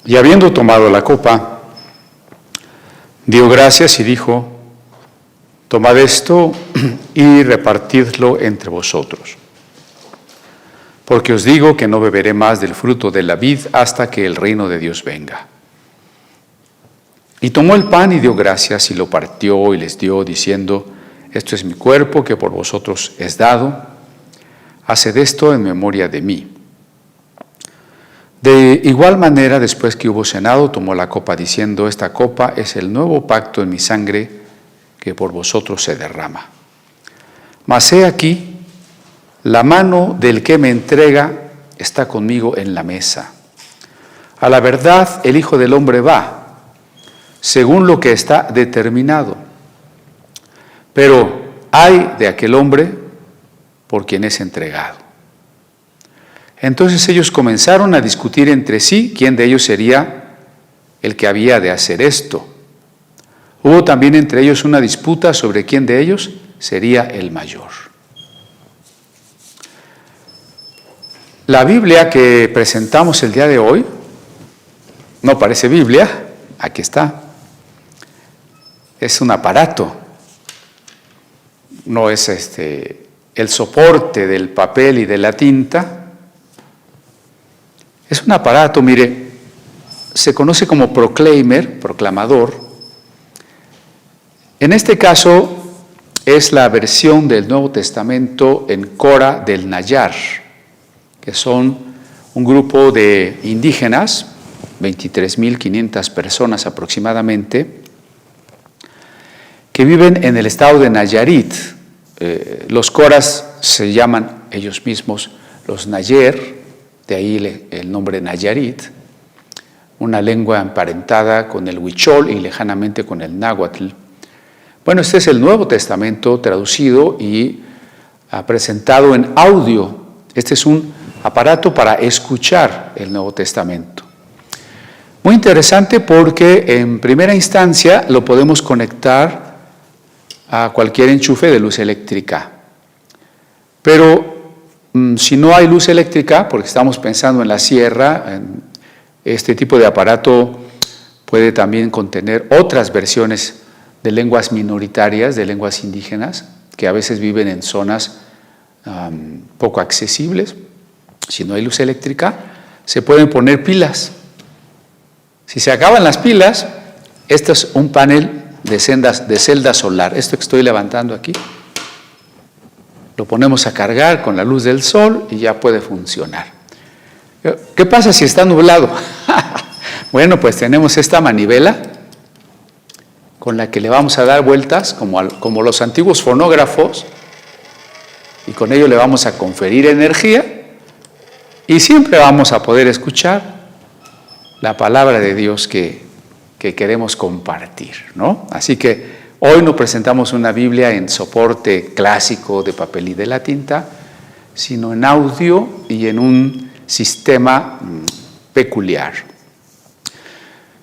Y habiendo tomado la copa, dio gracias y dijo: tomad esto y repartidlo entre vosotros. Porque os digo que no beberé más del fruto de la vid hasta que el reino de Dios venga. Y tomó el pan y dio gracias y lo partió y les dio, diciendo: esto es mi cuerpo que por vosotros es dado. Haced esto en memoria de mí. De igual manera, después que hubo cenado, tomó la copa diciendo: esta copa es el nuevo pacto en mi sangre que por vosotros se derrama. Mas he aquí, la mano del que me entrega está conmigo en la mesa. A la verdad, el Hijo del Hombre va, según lo que está determinado. Pero ay de aquel hombre por quien es entregado. Entonces ellos comenzaron a discutir entre sí quién de ellos sería el que había de hacer esto. Hubo también entre ellos una disputa sobre quién de ellos sería el mayor. La Biblia que presentamos el día de hoy no parece Biblia, aquí está. Es un aparato, no es el soporte del papel y de la tinta. Es un aparato, mire, se conoce como proclaimer, proclamador. En este caso es la versión del Nuevo Testamento en Cora del Nayar, que son un grupo de indígenas, 23.500 personas aproximadamente, que viven en el estado de Nayarit. Los coras se llaman ellos mismos los Nayer, de ahí el nombre Nayarit, una lengua emparentada con el huichol y lejanamente con el náhuatl. Bueno, este es el Nuevo Testamento traducido y presentado en audio. Este es un aparato para escuchar el Nuevo Testamento. Muy interesante porque en primera instancia lo podemos conectar a cualquier enchufe de luz eléctrica. Pero si no hay luz eléctrica, porque estamos pensando en la sierra, este tipo de aparato puede también contener otras versiones de lenguas minoritarias, de lenguas indígenas, que a veces viven en zonas poco accesibles. Si no hay luz eléctrica, se pueden poner pilas. Si se acaban las pilas, este es un panel de celda solar. Esto que estoy levantando aquí, lo ponemos a cargar con la luz del sol y ya puede funcionar. ¿Qué pasa si está nublado? Bueno, pues tenemos esta manivela con la que le vamos a dar vueltas como los antiguos fonógrafos, y con ello le vamos a conferir energía y siempre vamos a poder escuchar la palabra de Dios que queremos compartir, ¿no? Así que hoy no presentamos una Biblia en soporte clásico de papel y de la tinta, sino en audio y en un sistema peculiar.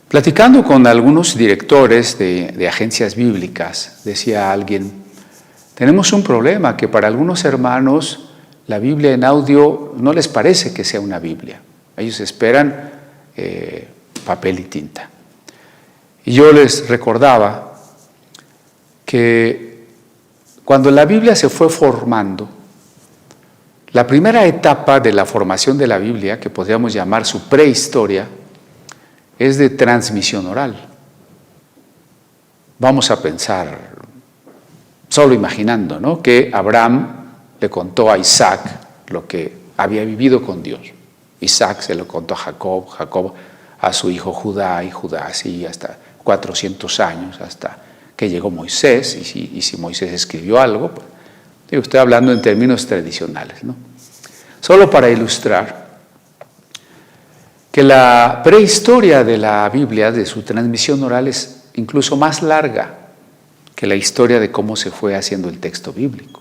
Platicando con algunos directores de agencias bíblicas, decía alguien: tenemos un problema, que para algunos hermanos la Biblia en audio no les parece que sea una Biblia. Ellos esperan papel y tinta. Y yo les recordaba que cuando la Biblia se fue formando, la primera etapa de la formación de la Biblia, que podríamos llamar su prehistoria, es de transmisión oral. Vamos a pensar, solo imaginando, ¿no?, que Abraham le contó a Isaac lo que había vivido con Dios. Isaac se lo contó a Jacob, Jacob a su hijo Judá, y Judá así hasta 400 años, hasta que llegó Moisés. Y si Moisés escribió algo, pues, estoy hablando en términos tradicionales, ¿no? Solo para ilustrar que la prehistoria de la Biblia, de su transmisión oral, es incluso más larga que la historia de cómo se fue haciendo el texto bíblico.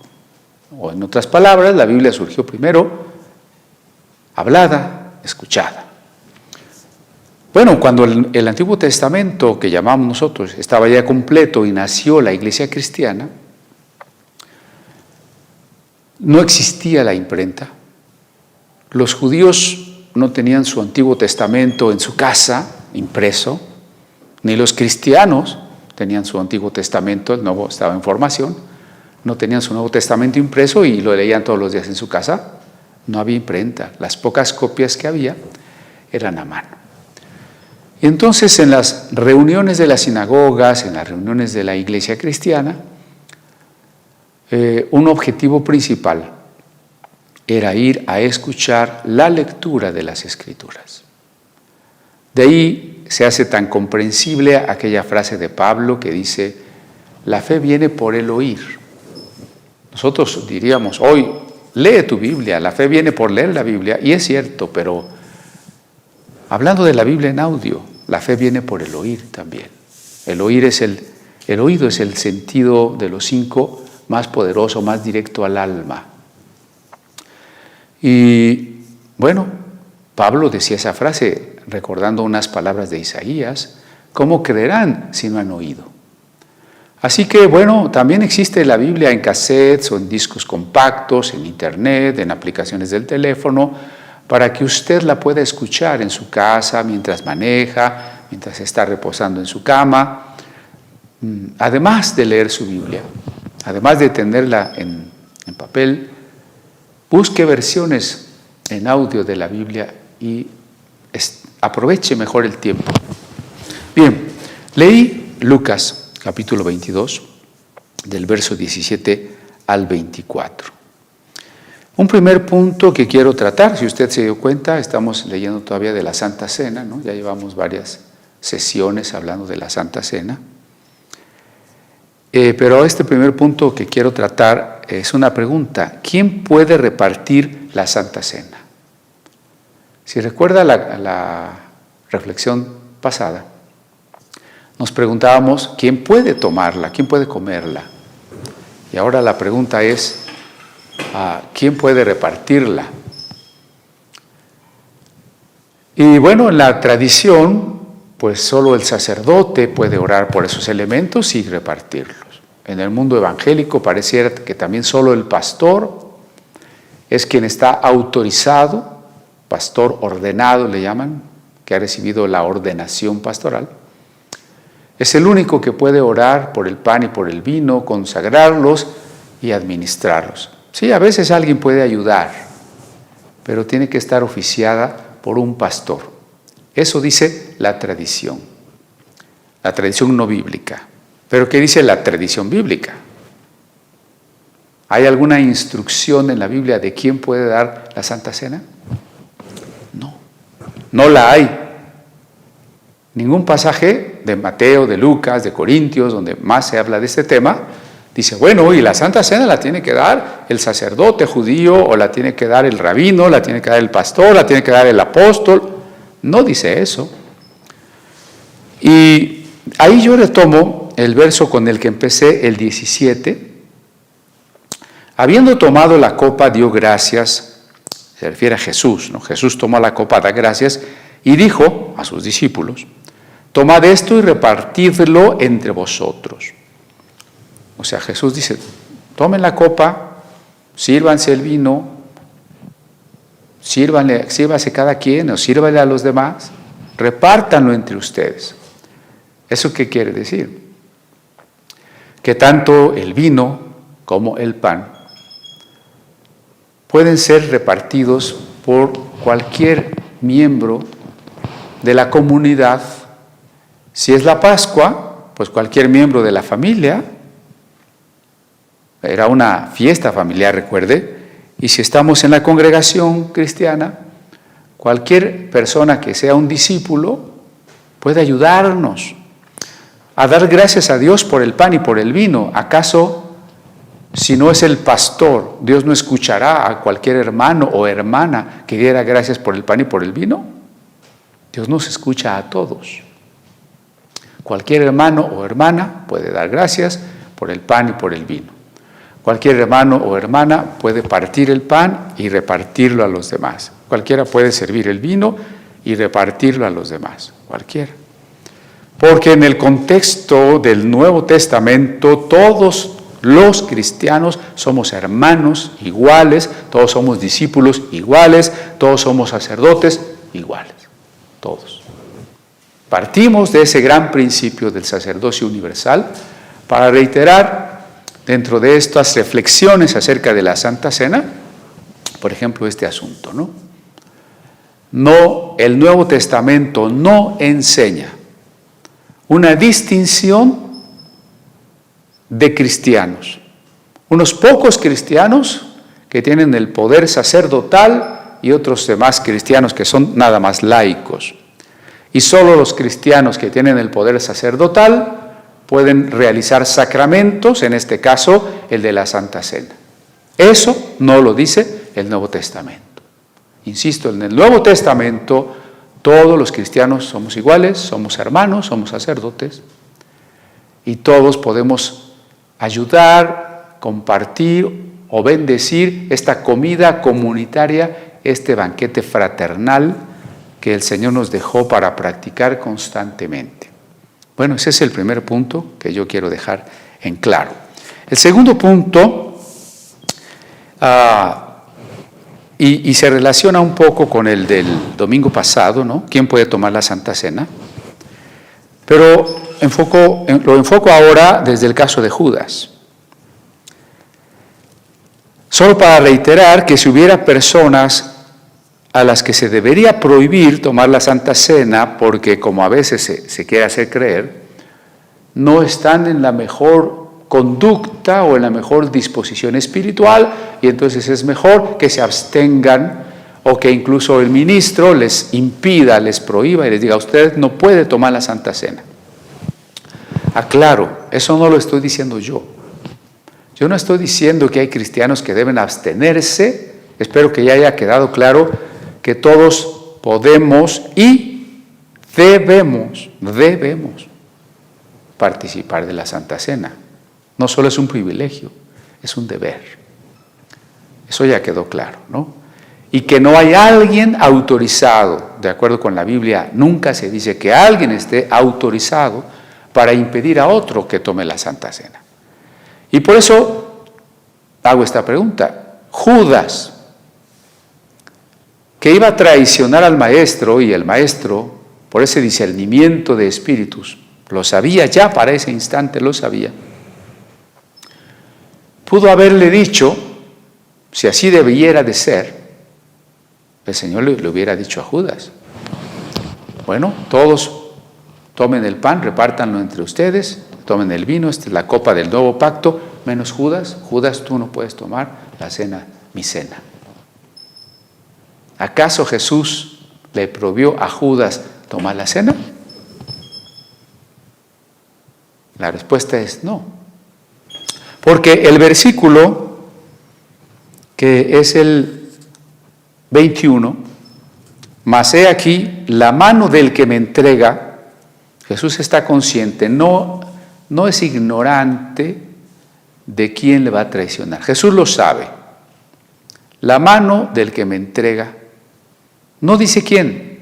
O en otras palabras, la Biblia surgió primero hablada, escuchada. Bueno, cuando el Antiguo Testamento, que llamamos nosotros, estaba ya completo y nació la iglesia cristiana, no existía la imprenta. Los judíos no tenían su Antiguo Testamento en su casa, impreso, ni los cristianos tenían su Antiguo Testamento, el Nuevo estaba en formación, no tenían su Nuevo Testamento impreso y lo leían todos los días en su casa. No había imprenta, las pocas copias que había eran a mano. Y entonces en las reuniones de las sinagogas, en las reuniones de la iglesia cristiana, un objetivo principal era ir a escuchar la lectura de las Escrituras. De ahí se hace tan comprensible aquella frase de Pablo que dice, la fe viene por el oír. Nosotros diríamos hoy, lee tu Biblia, la fe viene por leer la Biblia, y es cierto, pero hablando de la Biblia en audio, la fe viene por el oír también. El oído es el sentido de los 5 más poderoso, más directo al alma. Y bueno, Pablo decía esa frase recordando unas palabras de Isaías, ¿cómo creerán si no han oído? Así que bueno, también existe la Biblia en cassettes o en discos compactos, en internet, en aplicaciones del teléfono, para que usted la pueda escuchar en su casa, mientras maneja, mientras está reposando en su cama, además de leer su Biblia, además de tenerla en papel, busque versiones en audio de la Biblia y aproveche mejor el tiempo. Bien, leí Lucas capítulo 22, del verso 17 al 24. Un primer punto que quiero tratar, si usted se dio cuenta, estamos leyendo todavía de la Santa Cena, ¿no? Ya llevamos varias sesiones hablando de la Santa Cena. Pero este primer punto que quiero tratar es una pregunta. ¿Quién puede repartir la Santa Cena? Si recuerda la reflexión pasada, nos preguntábamos quién puede tomarla, quién puede comerla. Y ahora la pregunta es, ¿quién puede repartirla? Y bueno, en la tradición, pues solo el sacerdote puede orar por esos elementos y repartirlos. En el mundo evangélico pareciera que también solo el pastor es quien está autorizado, pastor ordenado le llaman, que ha recibido la ordenación pastoral. Es el único que puede orar por el pan y por el vino, consagrarlos y administrarlos. Sí, a veces alguien puede ayudar, pero tiene que estar oficiada por un pastor. Eso dice la tradición no bíblica. ¿Pero qué dice la tradición bíblica? ¿Hay alguna instrucción en la Biblia de quién puede dar la Santa Cena? No la hay. Ningún pasaje de Mateo, de Lucas, de Corintios, donde más se habla de este tema, dice, bueno, y la Santa Cena la tiene que dar el sacerdote judío, o la tiene que dar el rabino, la tiene que dar el pastor, la tiene que dar el apóstol. No dice eso. Y ahí yo retomo el verso con el que empecé, el 17. Habiendo tomado la copa, dio gracias, se refiere a Jesús, ¿no? Jesús tomó la copa, da gracias, y dijo a sus discípulos, tomad esto y repartidlo entre vosotros. O sea, Jesús dice, tomen la copa, sírvanse el vino, sírvase cada quien o sírvale a los demás, repártanlo entre ustedes. ¿Eso qué quiere decir? Que tanto el vino como el pan pueden ser repartidos por cualquier miembro de la comunidad. Si es la Pascua, pues cualquier miembro de la familia. Era una fiesta familiar, recuerde. Y si estamos en la congregación cristiana, cualquier persona que sea un discípulo puede ayudarnos a dar gracias a Dios por el pan y por el vino. ¿Acaso, si no es el pastor, Dios no escuchará a cualquier hermano o hermana que diera gracias por el pan y por el vino? Dios nos escucha a todos. Cualquier hermano o hermana puede dar gracias por el pan y por el vino. Cualquier hermano o hermana puede partir el pan y repartirlo a los demás. Cualquiera puede servir el vino y repartirlo a los demás. Cualquiera. Porque en el contexto del Nuevo Testamento todos Los cristianos somos hermanos iguales, todos somos discípulos iguales, todos somos sacerdotes iguales, todos. Partimos de ese gran principio del sacerdocio universal para reiterar dentro de estas reflexiones acerca de la Santa Cena, por ejemplo, este asunto, ¿no? No, el Nuevo Testamento no enseña una distinción de cristianos. Unos pocos cristianos que tienen el poder sacerdotal y otros demás cristianos que son nada más laicos. Y solo los cristianos que tienen el poder sacerdotal pueden realizar sacramentos, en este caso el de la Santa Cena. Eso no lo dice el Nuevo Testamento. Insisto, en el Nuevo Testamento todos los cristianos somos iguales, somos hermanos, somos sacerdotes y todos podemos ayudar, compartir o bendecir esta comida comunitaria, este banquete fraternal que el Señor nos dejó para practicar constantemente. Bueno, ese es el primer punto que yo quiero dejar en claro. El segundo punto, y se relaciona un poco con el del domingo pasado, ¿no? ¿Quién puede tomar la Santa Cena? Pero lo enfoco ahora desde el caso de Judas. Solo para reiterar que si hubiera personas a las que se debería prohibir tomar la Santa Cena, porque como a veces se quiere hacer creer, no están en la mejor conducta o en la mejor disposición espiritual, y entonces es mejor que se abstengan o que incluso el ministro les impida, les prohíba y les diga: usted no puede tomar la Santa Cena. Aclaro, eso no lo estoy diciendo yo. Yo no estoy diciendo que hay cristianos que deben abstenerse. Espero que ya haya quedado claro que todos podemos y debemos participar de la Santa Cena. No solo es un privilegio, es un deber. Eso ya quedó claro, ¿no? Y que no hay alguien autorizado, de acuerdo con la Biblia, nunca se dice que alguien esté autorizado para impedir a otro que tome la Santa Cena. Y por eso hago esta pregunta. Judas, que iba a traicionar al maestro, y el maestro, por ese discernimiento de espíritus, lo sabía ya para ese instante, lo sabía, pudo haberle dicho, si así debiera de ser, el Señor le hubiera dicho a Judas: bueno, todos tomen el pan, repártanlo entre ustedes, tomen el vino, esta es la copa del nuevo pacto, menos Judas. Judas, tú no puedes tomar la cena, mi cena. ¿Acaso Jesús le prohibió a Judas tomar la cena? La respuesta es no. Porque el versículo, que es el 21, mas he aquí la mano del que me entrega. Jesús está consciente, no es ignorante de quién le va a traicionar. Jesús lo sabe. La mano del que me entrega, no dice quién,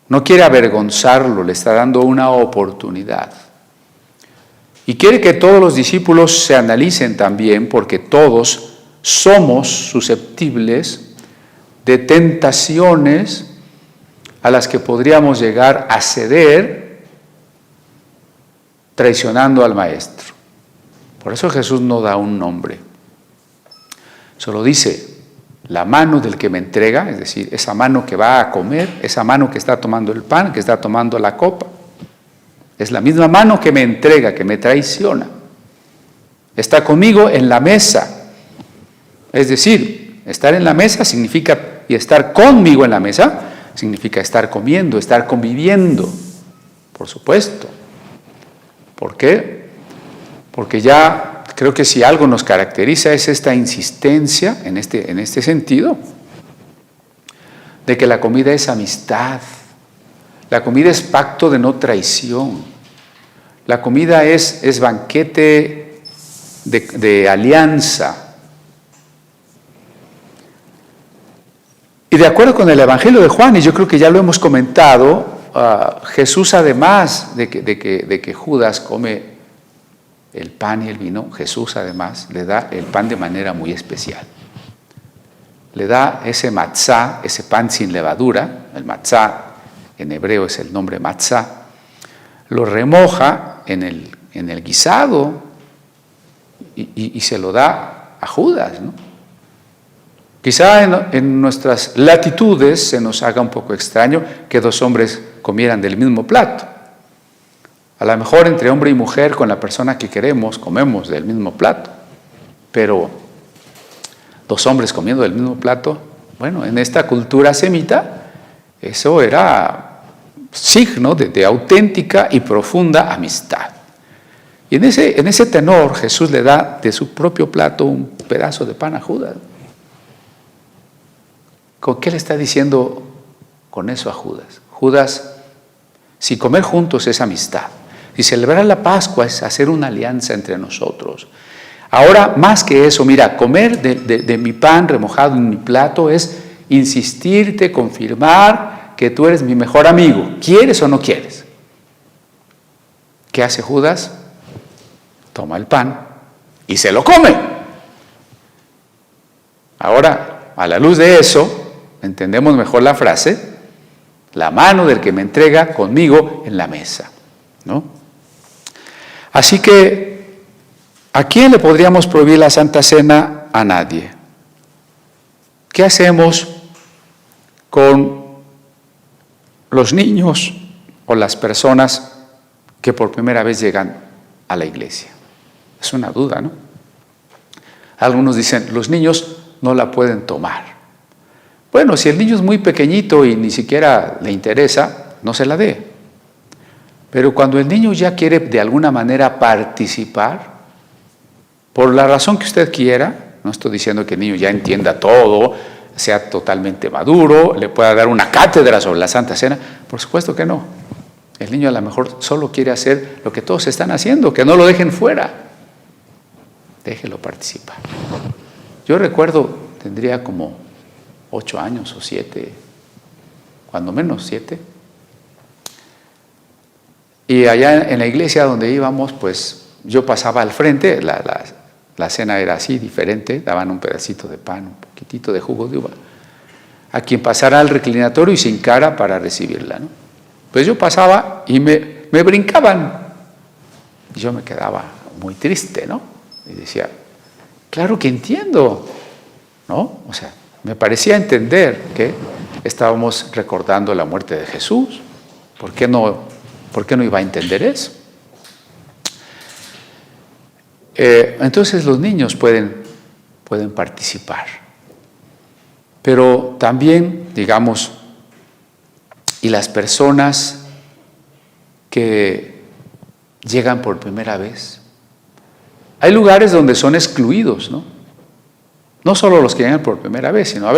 no quiere avergonzarlo, le está dando una oportunidad. Y quiere que todos los discípulos se analicen también, porque todos somos susceptibles de tentaciones a las que podríamos llegar a ceder traicionando al Maestro. Por eso Jesús no da un nombre. Solo dice: la mano del que me entrega, es decir, esa mano que va a comer, esa mano que está tomando el pan, que está tomando la copa. Es la misma mano que me entrega, que me traiciona. Está conmigo en la mesa. Es decir, estar en la mesa significa, y estar conmigo en la mesa, significa estar comiendo, estar conviviendo. Por supuesto. ¿Por qué? Porque ya creo que si algo nos caracteriza es esta insistencia en este sentido, de que la comida es amistad. La comida es pacto de no traición. La comida es banquete de alianza. Y de acuerdo con el Evangelio de Juan, y yo creo que ya lo hemos comentado, Jesús, además de que Judas come el pan y el vino, Jesús además le da el pan de manera muy especial. Le da ese matzá, ese pan sin levadura, el matzá en hebreo es el nombre matzá, lo remoja en el guisado y se lo da a Judas, ¿no? Quizá en nuestras latitudes se nos haga un poco extraño que dos hombres comieran del mismo plato. A lo mejor entre hombre y mujer, con la persona que queremos, comemos del mismo plato. Pero dos hombres comiendo del mismo plato, bueno, en esta cultura semita, eso era signo de auténtica y profunda amistad. Y en ese tenor, Jesús le da de su propio plato un pedazo de pan a Judas. ¿Con qué le está diciendo con eso a Judas? Judas, si comer juntos es amistad, si celebrar la Pascua es hacer una alianza entre nosotros. Ahora, más que eso, mira, comer de mi pan remojado en mi plato es insistirte, confirmar que tú eres mi mejor amigo. ¿Quieres o no quieres? ¿Qué hace Judas? Toma el pan y se lo come. Ahora, a la luz de eso, entendemos mejor la frase, la mano del que me entrega conmigo en la mesa, ¿no? Así que, ¿a quién le podríamos prohibir la Santa Cena? A nadie. ¿Qué hacemos con los niños o las personas que por primera vez llegan a la iglesia? Es una duda, ¿no? Algunos dicen, los niños no la pueden tomar. Bueno, si el niño es muy pequeñito y ni siquiera le interesa, no se la dé. Pero cuando el niño ya quiere de alguna manera participar, por la razón que usted quiera, no estoy diciendo que el niño ya entienda todo, sea totalmente maduro, le pueda dar una cátedra sobre la Santa Cena, por supuesto que no. El niño a lo mejor solo quiere hacer lo que todos están haciendo, que no lo dejen fuera. Déjelo participar. Yo recuerdo, tendría como 8 años o 7, cuando menos 7. Y allá en la iglesia donde íbamos, pues yo pasaba al frente, la cena era así, diferente, daban un pedacito de pan, un poquitito de jugo de uva, a quien pasara al reclinatorio y se encara para recibirla, ¿no? Pues yo pasaba y me brincaban. Y yo me quedaba muy triste, ¿no? Y decía, claro que entiendo, ¿no? O sea, me parecía entender que estábamos recordando la muerte de Jesús. ¿Por qué no iba a entender eso? Entonces los niños pueden participar. Pero también, digamos, y las personas que llegan por primera vez, hay lugares donde son excluidos, ¿no? No solo los que llegan por primera vez, sino,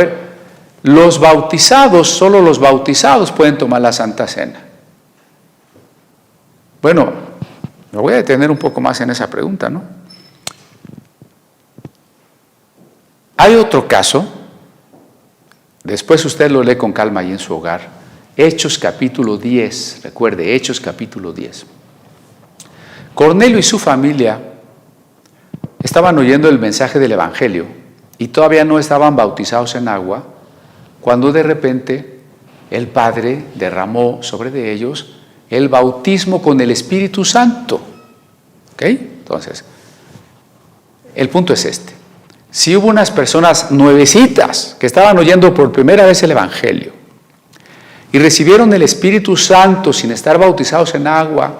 los bautizados, solo los bautizados pueden tomar la Santa Cena. Bueno, me voy a detener un poco más en esa pregunta, ¿no? Hay otro caso, después usted lo lee con calma ahí en su hogar, Hechos capítulo 10, recuerde, Hechos capítulo 10. Cornelio y su familia estaban oyendo el mensaje del Evangelio y todavía no estaban bautizados en agua, cuando de repente el Padre derramó sobre de ellos el bautismo con el Espíritu Santo. ¿Ok? Entonces, el punto es este. Si hubo unas personas nuevecitas que estaban oyendo por primera vez el Evangelio y recibieron el Espíritu Santo sin estar bautizados en agua,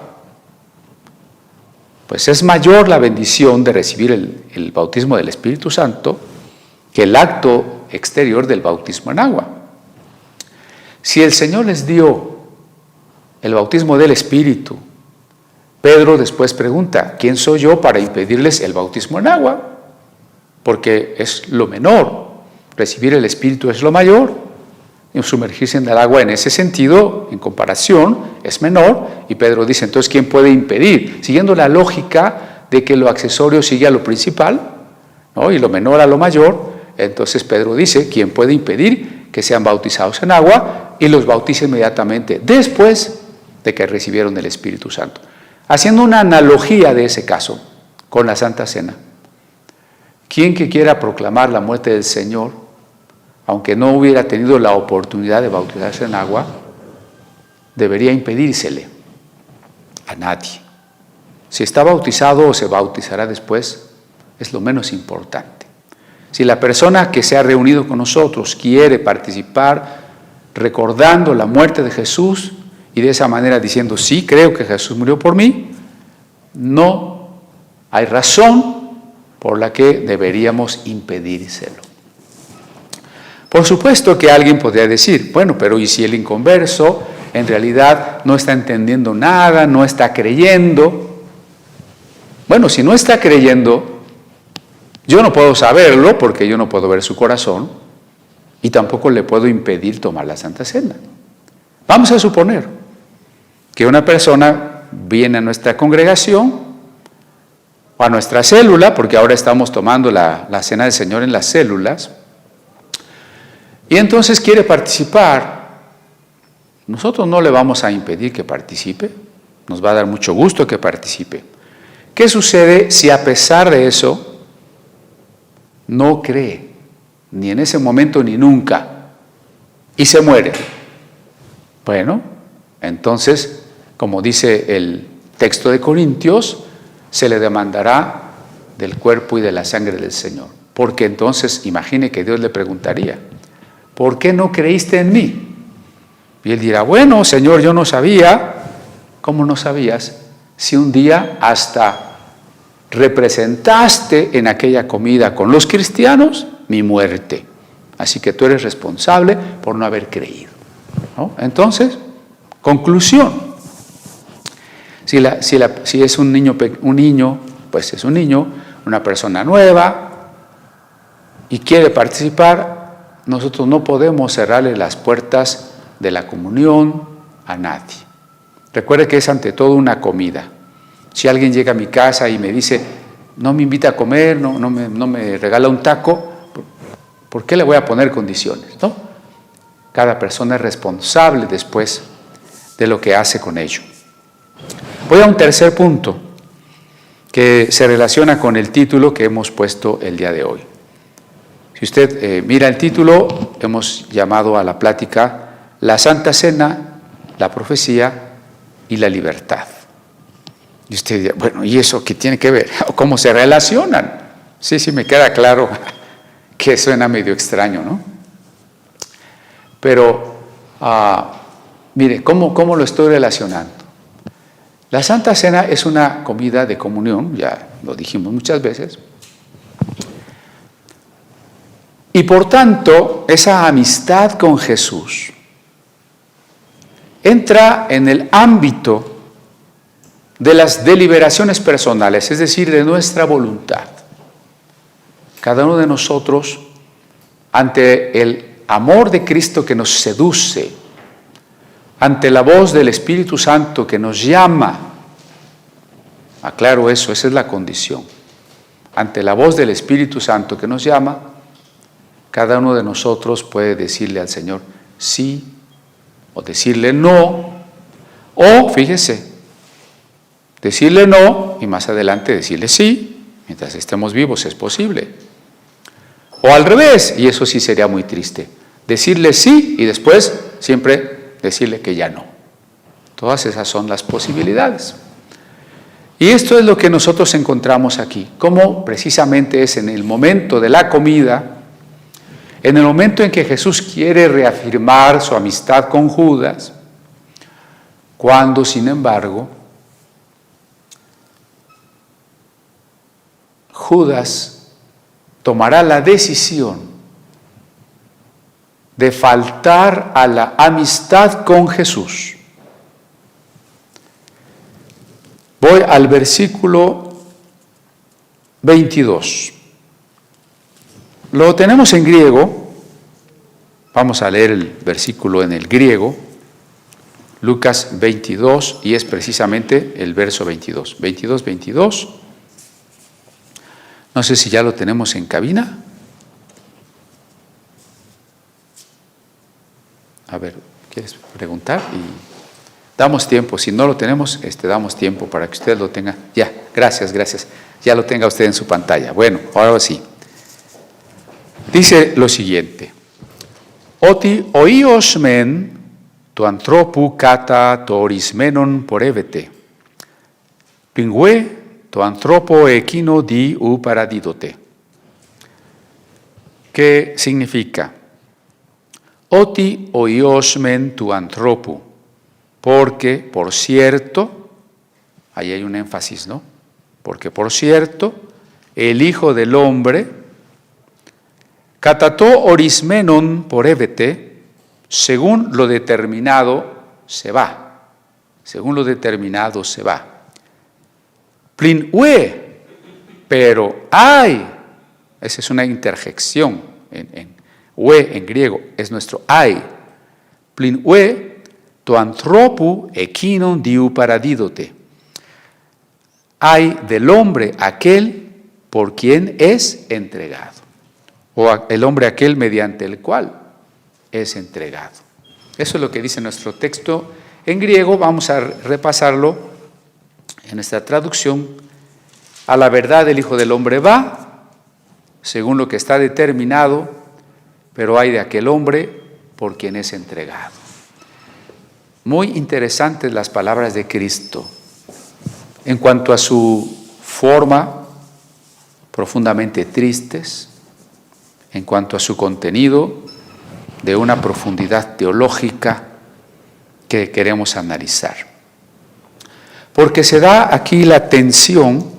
pues es mayor la bendición de recibir el bautismo del Espíritu Santo que el acto exterior del bautismo en agua. Si el Señor les dio el bautismo del Espíritu, Pedro después pregunta, ¿quién soy yo para impedirles el bautismo en agua? Porque es lo menor, recibir el Espíritu es lo mayor, y sumergirse en el agua en ese sentido, en comparación, es menor, y Pedro dice, entonces, ¿quién puede impedir? Siguiendo la lógica de que lo accesorio sigue a lo principal, ¿no? Y lo menor a lo mayor, entonces Pedro dice, ¿quién puede impedir que sean bautizados en agua? Y los bautiza inmediatamente después de que recibieron el Espíritu Santo. Haciendo una analogía de ese caso, con la Santa Cena. Quien que quiera proclamar la muerte del Señor, aunque no hubiera tenido la oportunidad de bautizarse en agua, debería impedírsele a nadie. Si está bautizado o se bautizará después, es lo menos importante. Si la persona que se ha reunido con nosotros quiere participar recordando la muerte de Jesús y de esa manera diciendo, sí, creo que Jesús murió por mí, no hay razón por la que deberíamos impedírselo. Por supuesto que alguien podría decir, bueno, pero ¿y si el inconverso en realidad no está entendiendo nada, no está creyendo? Bueno, si no está creyendo, yo no puedo saberlo porque yo no puedo ver su corazón y tampoco le puedo impedir tomar la Santa Cena. Vamos a suponer que una persona viene a nuestra congregación o a nuestra célula, porque ahora estamos tomando la Cena del Señor en las células, y entonces quiere participar. Nosotros no le vamos a impedir que participe, nos va a dar mucho gusto que participe. ¿Qué sucede si a pesar de eso no cree, ni en ese momento ni nunca, y se muere? Bueno, entonces, como dice el texto de Corintios, se le demandará del cuerpo y de la sangre del Señor. Porque entonces, imagine que Dios le preguntaría, ¿por qué no creíste en mí? Y él dirá, bueno, Señor, yo no sabía. ¿Cómo no sabías? Si un día hasta representaste en aquella comida con los cristianos mi muerte. Así que tú eres responsable por no haber creído, ¿no? Entonces, conclusión. Si es un niño, pues es un niño, una persona nueva y quiere participar, nosotros no podemos cerrarle las puertas de la comunión a nadie. Recuerde que es ante todo una comida. Si alguien llega a mi casa y me dice, no me invita a comer, no me regala un taco, ¿por qué le voy a poner condiciones, no? Cada persona es responsable después de lo que hace con ello. Voy a un tercer punto que se relaciona con el título que hemos puesto el día de hoy. Si usted mira el título, hemos llamado a la plática La Santa Cena, la profecía y la libertad. Y usted dirá, bueno, ¿y eso qué tiene que ver? ¿Cómo se relacionan? Sí, me queda claro que suena medio extraño, ¿no? Pero, mire, ¿cómo lo estoy relacionando? La Santa Cena es una comida de comunión, ya lo dijimos muchas veces, y por tanto, esa amistad con Jesús entra en el ámbito de las deliberaciones personales, es decir, de nuestra voluntad. Cada uno de nosotros, ante el amor de Cristo que nos seduce, ante la voz del Espíritu Santo que nos llama, aclaro eso, esa es la condición, ante la voz del Espíritu Santo que nos llama, cada uno de nosotros puede decirle al Señor sí o decirle no, o fíjese, decirle no y más adelante decirle sí, mientras estemos vivos es posible. O al revés, y eso sí sería muy triste, decirle sí y después siempre decirle que ya no. Todas esas son las posibilidades. Y esto es lo que nosotros encontramos aquí, como precisamente es en el momento de la comida, en el momento en que Jesús quiere reafirmar su amistad con Judas, cuando sin embargo Judas tomará la decisión de faltar a la amistad con Jesús. Voy al versículo 22. Lo tenemos en griego, vamos a leer el versículo en el griego, Lucas 22, y es precisamente el verso 22. 22. No sé si ya lo tenemos en cabina. A ver, ¿quieres preguntar? Y damos tiempo, si no lo tenemos, damos tiempo para que usted lo tenga ya. Gracias. Ya lo tenga usted en su pantalla. Bueno, ahora sí. Dice lo siguiente. Oti oiosmen tu anthropu kata torismenon porevete. Pingüe tu anthropo equino di u paradidote. ¿Qué significa? Oti oiosmen tu anthropu. Porque, por cierto, ahí hay un énfasis, ¿no? Porque, por cierto, el Hijo del Hombre, katató orismenon porevete, según lo determinado se va. Según lo determinado se va. Plin ue, pero hay. Esa es una interjección. Ue en griego es nuestro hay. Plin ue, to anthropu equinon diu paradidote. Hay del hombre aquel por quien es entregado, o el hombre aquel mediante el cual es entregado. Eso es lo que dice nuestro texto en griego. Vamos a repasarlo en esta traducción. A la verdad el Hijo del Hombre va, según lo que está determinado, pero hay de aquel hombre por quien es entregado. Muy interesantes las palabras de Cristo. En cuanto a su forma, profundamente tristes. En cuanto a su contenido, de una profundidad teológica que queremos analizar. Porque se da aquí la tensión,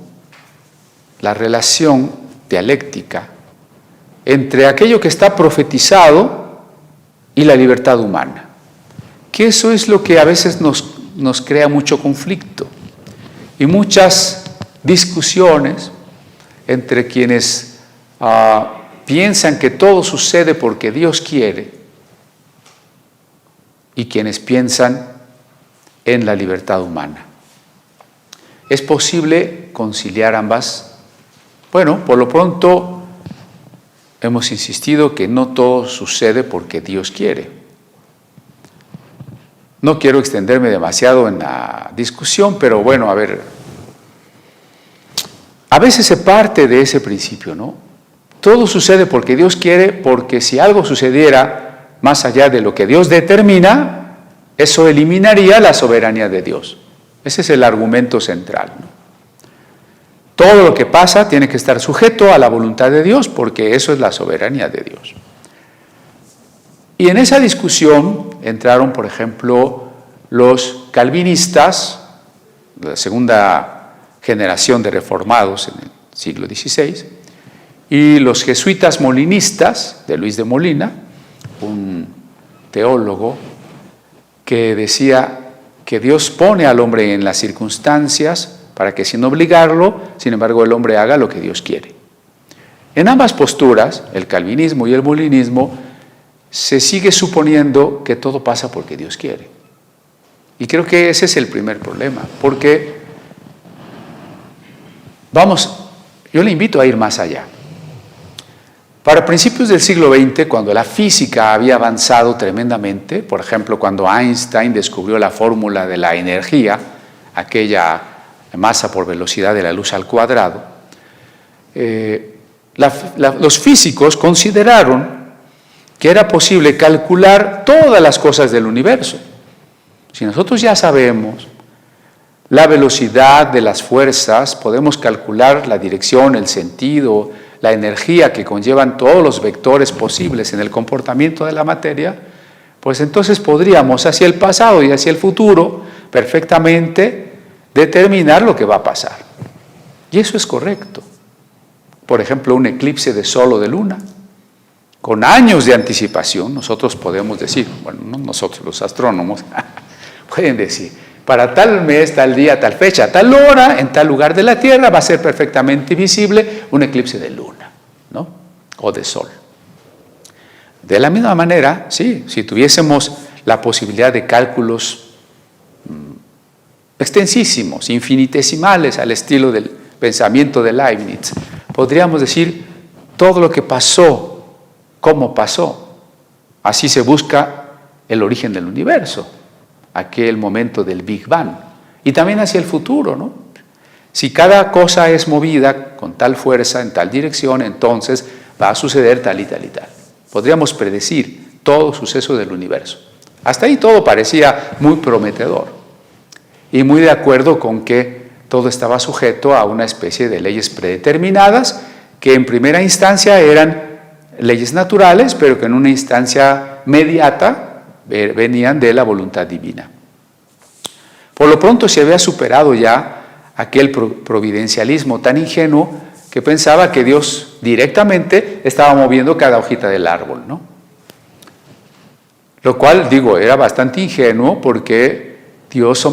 la relación dialéctica entre aquello que está profetizado y la libertad humana. Que eso es lo que a veces nos crea mucho conflicto y muchas discusiones entre quienes piensan que todo sucede porque Dios quiere y quienes piensan en la libertad humana. ¿Es posible conciliar ambas? Bueno, por lo pronto hemos insistido que no todo sucede porque Dios quiere. No quiero extenderme demasiado en la discusión, pero bueno, a veces se parte de ese principio, ¿no? Todo sucede porque Dios quiere, porque si algo sucediera más allá de lo que Dios determina, eso eliminaría la soberanía de Dios. Ese es el argumento central, ¿no? Todo lo que pasa tiene que estar sujeto a la voluntad de Dios, porque eso es la soberanía de Dios. Y en esa discusión entraron, por ejemplo, los calvinistas, la segunda generación de reformados en el siglo XVI, y los jesuitas molinistas de Luis de Molina, un teólogo que decía que Dios pone al hombre en las circunstancias para que sin obligarlo, sin embargo, el hombre haga lo que Dios quiere. En ambas posturas, el calvinismo y el molinismo, se sigue suponiendo que todo pasa porque Dios quiere. Y creo que ese es el primer problema, porque yo le invito a ir más allá. Para principios del siglo XX, cuando la física había avanzado tremendamente, por ejemplo, cuando Einstein descubrió la fórmula de la energía, aquella masa por velocidad de la luz al cuadrado, los físicos consideraron que era posible calcular todas las cosas del universo. Si nosotros ya sabemos la velocidad de las fuerzas, podemos calcular la dirección, el sentido, la energía que conllevan todos los vectores posibles en el comportamiento de la materia, pues entonces podríamos hacia el pasado y hacia el futuro perfectamente determinar lo que va a pasar. Y eso es correcto. Por ejemplo, un eclipse de sol o de luna. Con años de anticipación, nosotros podemos decir, bueno, no nosotros los astrónomos, pueden decir, para tal mes, tal día, tal fecha, tal hora, en tal lugar de la Tierra va a ser perfectamente visible un eclipse de luna, ¿no? O de sol. De la misma manera, sí, si tuviésemos la posibilidad de cálculos extensísimos, infinitesimales al estilo del pensamiento de Leibniz, podríamos decir todo lo que pasó, cómo pasó. Así se busca el origen del universo, aquel momento del Big Bang, y también hacia el futuro, ¿no? Si cada cosa es movida con tal fuerza, en tal dirección, entonces va a suceder tal y tal y tal. Podríamos predecir todo suceso del universo. Hasta ahí todo parecía muy prometedor y muy de acuerdo con que todo estaba sujeto a una especie de leyes predeterminadas que en primera instancia eran leyes naturales, pero que en una instancia mediata venían de la voluntad divina. Por lo pronto se había superado ya aquel providencialismo tan ingenuo que pensaba que Dios directamente estaba moviendo cada hojita del árbol, ¿no? Lo cual, digo, era bastante ingenuo porque Dios,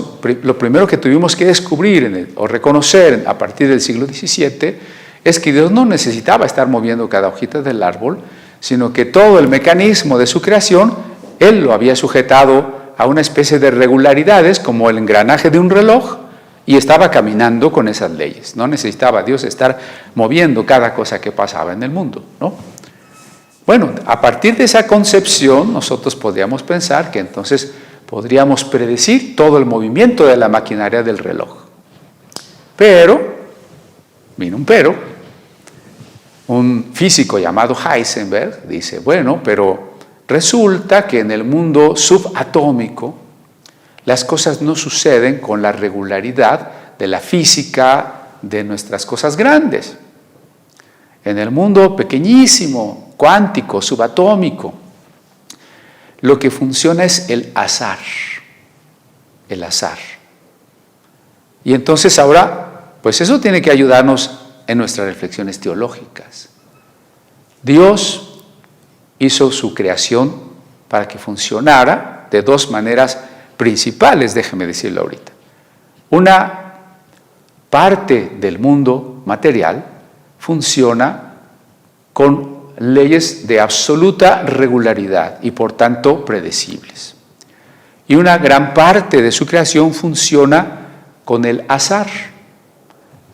lo primero que tuvimos que descubrir o reconocer a partir del siglo XVII es que Dios no necesitaba estar moviendo cada hojita del árbol, sino que todo el mecanismo de su creación, Él lo había sujetado a una especie de regularidades como el engranaje de un reloj y estaba caminando con esas leyes. No necesitaba Dios estar moviendo cada cosa que pasaba en el mundo, ¿no? Bueno, a partir de esa concepción nosotros podríamos pensar que entonces podríamos predecir todo el movimiento de la maquinaria del reloj. Pero, vino un pero, un físico llamado Heisenberg dice, bueno, pero resulta que en el mundo subatómico las cosas no suceden con la regularidad de la física de nuestras cosas grandes. En el mundo pequeñísimo, cuántico, subatómico, lo que funciona es el azar. El azar. Y entonces ahora, pues eso tiene que ayudarnos en nuestras reflexiones teológicas. Dios hizo su creación para que funcionara de dos maneras principales, déjeme decirlo ahorita. Una parte del mundo material funciona con leyes de absoluta regularidad y por tanto predecibles. Y una gran parte de su creación funciona con el azar.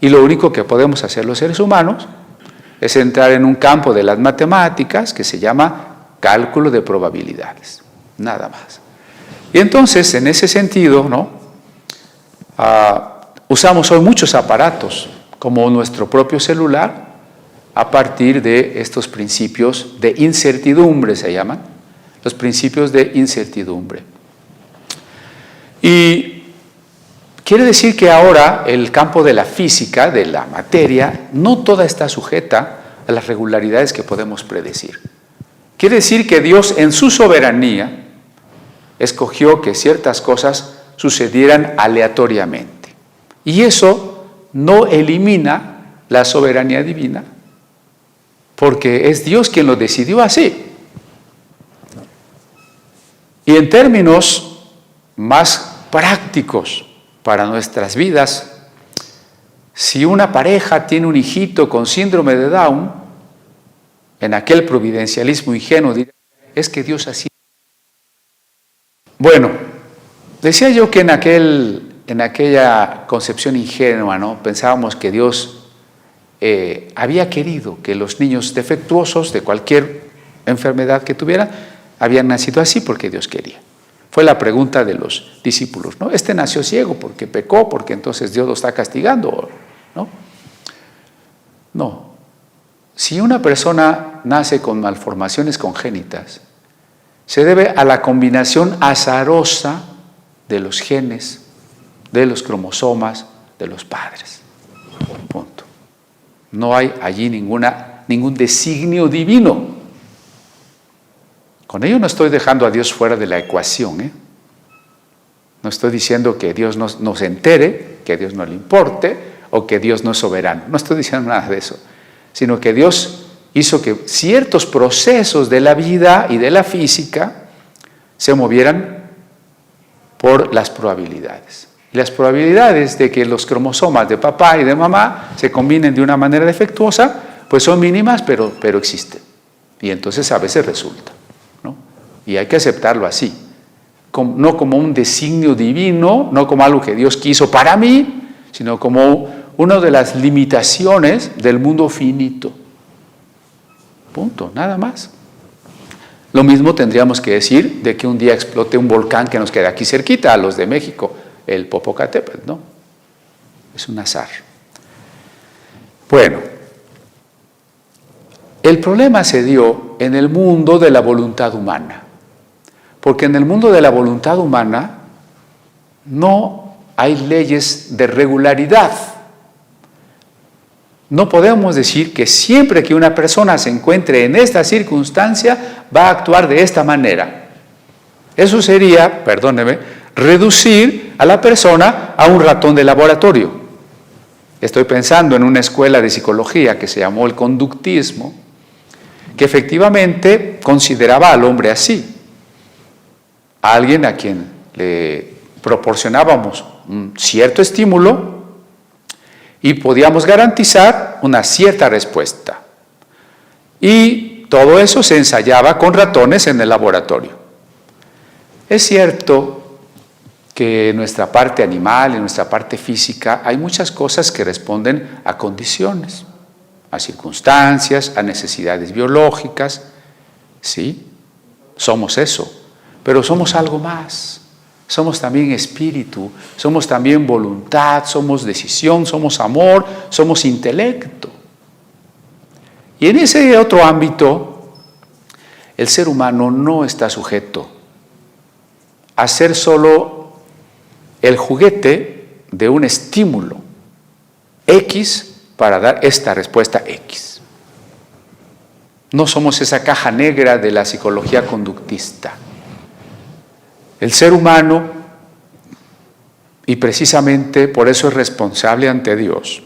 Y lo único que podemos hacer los seres humanos es entrar en un campo de las matemáticas que se llama cálculo de probabilidades, nada más. Y entonces, en ese sentido, ¿no? Usamos hoy muchos aparatos, como nuestro propio celular, a partir de estos principios de incertidumbre, se llaman, los principios de incertidumbre. Y quiere decir que ahora el campo de la física, de la materia, no toda está sujeta a las regularidades que podemos predecir. Quiere decir que Dios, en su soberanía, escogió que ciertas cosas sucedieran aleatoriamente. Y eso no elimina la soberanía divina, porque es Dios quien lo decidió así. Y en términos más prácticos para nuestras vidas, si una pareja tiene un hijito con síndrome de Down, en aquel providencialismo ingenuo dirá, es que Dios así. Bueno, decía yo que en aquella concepción ingenua, ¿no? Pensábamos que Dios había querido que los niños defectuosos de cualquier enfermedad que tuvieran habían nacido así porque Dios quería. Fue la pregunta de los discípulos, ¿no? Este nació ciego porque pecó, porque entonces Dios lo está castigando, ¿no? No. Si una persona nace con malformaciones congénitas, se debe a la combinación azarosa de los genes, de los cromosomas, de los padres. Punto. No hay allí ningún designio divino. Con ello no estoy dejando a Dios fuera de la ecuación, ¿eh? No estoy diciendo que Dios no se entere, que a Dios no le importe o que Dios no es soberano. No estoy diciendo nada de eso, sino que Dios hizo que ciertos procesos de la vida y de la física se movieran por las probabilidades. Y las probabilidades de que los cromosomas de papá y de mamá se combinen de una manera defectuosa, pues son mínimas, pero existen. Y entonces a veces resulta, ¿no? Y hay que aceptarlo así, no como un designio divino, no como algo que Dios quiso para mí, sino como una de las limitaciones del mundo finito. Punto, nada más. Lo mismo tendríamos que decir de que un día explote un volcán que nos queda aquí cerquita, a los de México, el Popocatépetl, ¿no? Es un azar. Bueno, el problema se dio en el mundo de la voluntad humana, porque en el mundo de la voluntad humana no hay leyes de regularidad. No podemos decir que siempre que una persona se encuentre en esta circunstancia va a actuar de esta manera. Eso sería, perdóneme, reducir a la persona a un ratón de laboratorio. Estoy pensando en una escuela de psicología que se llamó el conductismo, que efectivamente consideraba al hombre así. A alguien a quien le proporcionábamos un cierto estímulo y podíamos garantizar una cierta respuesta. Y todo eso se ensayaba con ratones en el laboratorio. Es cierto que en nuestra parte animal, en nuestra parte física, hay muchas cosas que responden a condiciones, a circunstancias, a necesidades biológicas. Sí, somos eso, pero somos algo más. Somos también espíritu, somos también voluntad, somos decisión, somos amor, somos intelecto. Y en ese otro ámbito, el ser humano no está sujeto a ser solo el juguete de un estímulo X para dar esta respuesta X. No somos esa caja negra de la psicología conductista. El ser humano, y precisamente por eso es responsable ante Dios,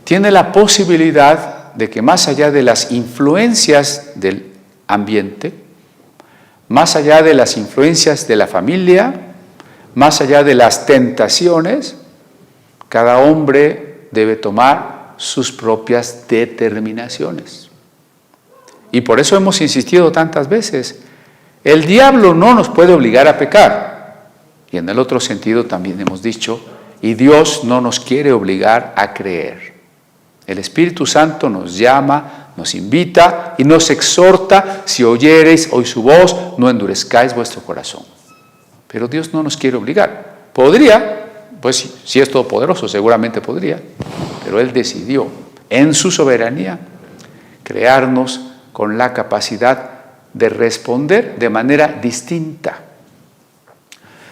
tiene la posibilidad de que más allá de las influencias del ambiente, más allá de las influencias de la familia, más allá de las tentaciones, cada hombre debe tomar sus propias determinaciones. Y por eso hemos insistido tantas veces. El diablo no nos puede obligar a pecar. Y en el otro sentido también hemos dicho, y Dios no nos quiere obligar a creer. El Espíritu Santo nos llama, nos invita y nos exhorta: si oyereis hoy su voz, no endurezcáis vuestro corazón. Pero Dios no nos quiere obligar. Podría, pues si es todopoderoso, seguramente podría, pero Él decidió, en su soberanía, crearnos con la capacidad de responder de manera distinta.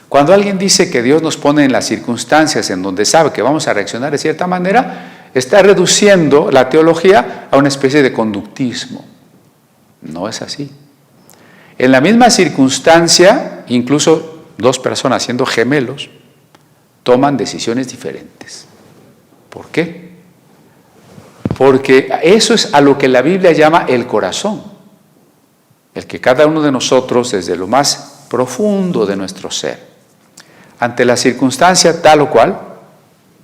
Cuando alguien dice que Dios nos pone en las circunstancias en donde sabe que vamos a reaccionar de cierta manera, está reduciendo la teología a una especie de conductismo. No es así. En la misma circunstancia, incluso dos personas siendo gemelos, toman decisiones diferentes. ¿Por qué? Porque eso es a lo que la Biblia llama el corazón. El que cada uno de nosotros, desde lo más profundo de nuestro ser, ante la circunstancia tal o cual,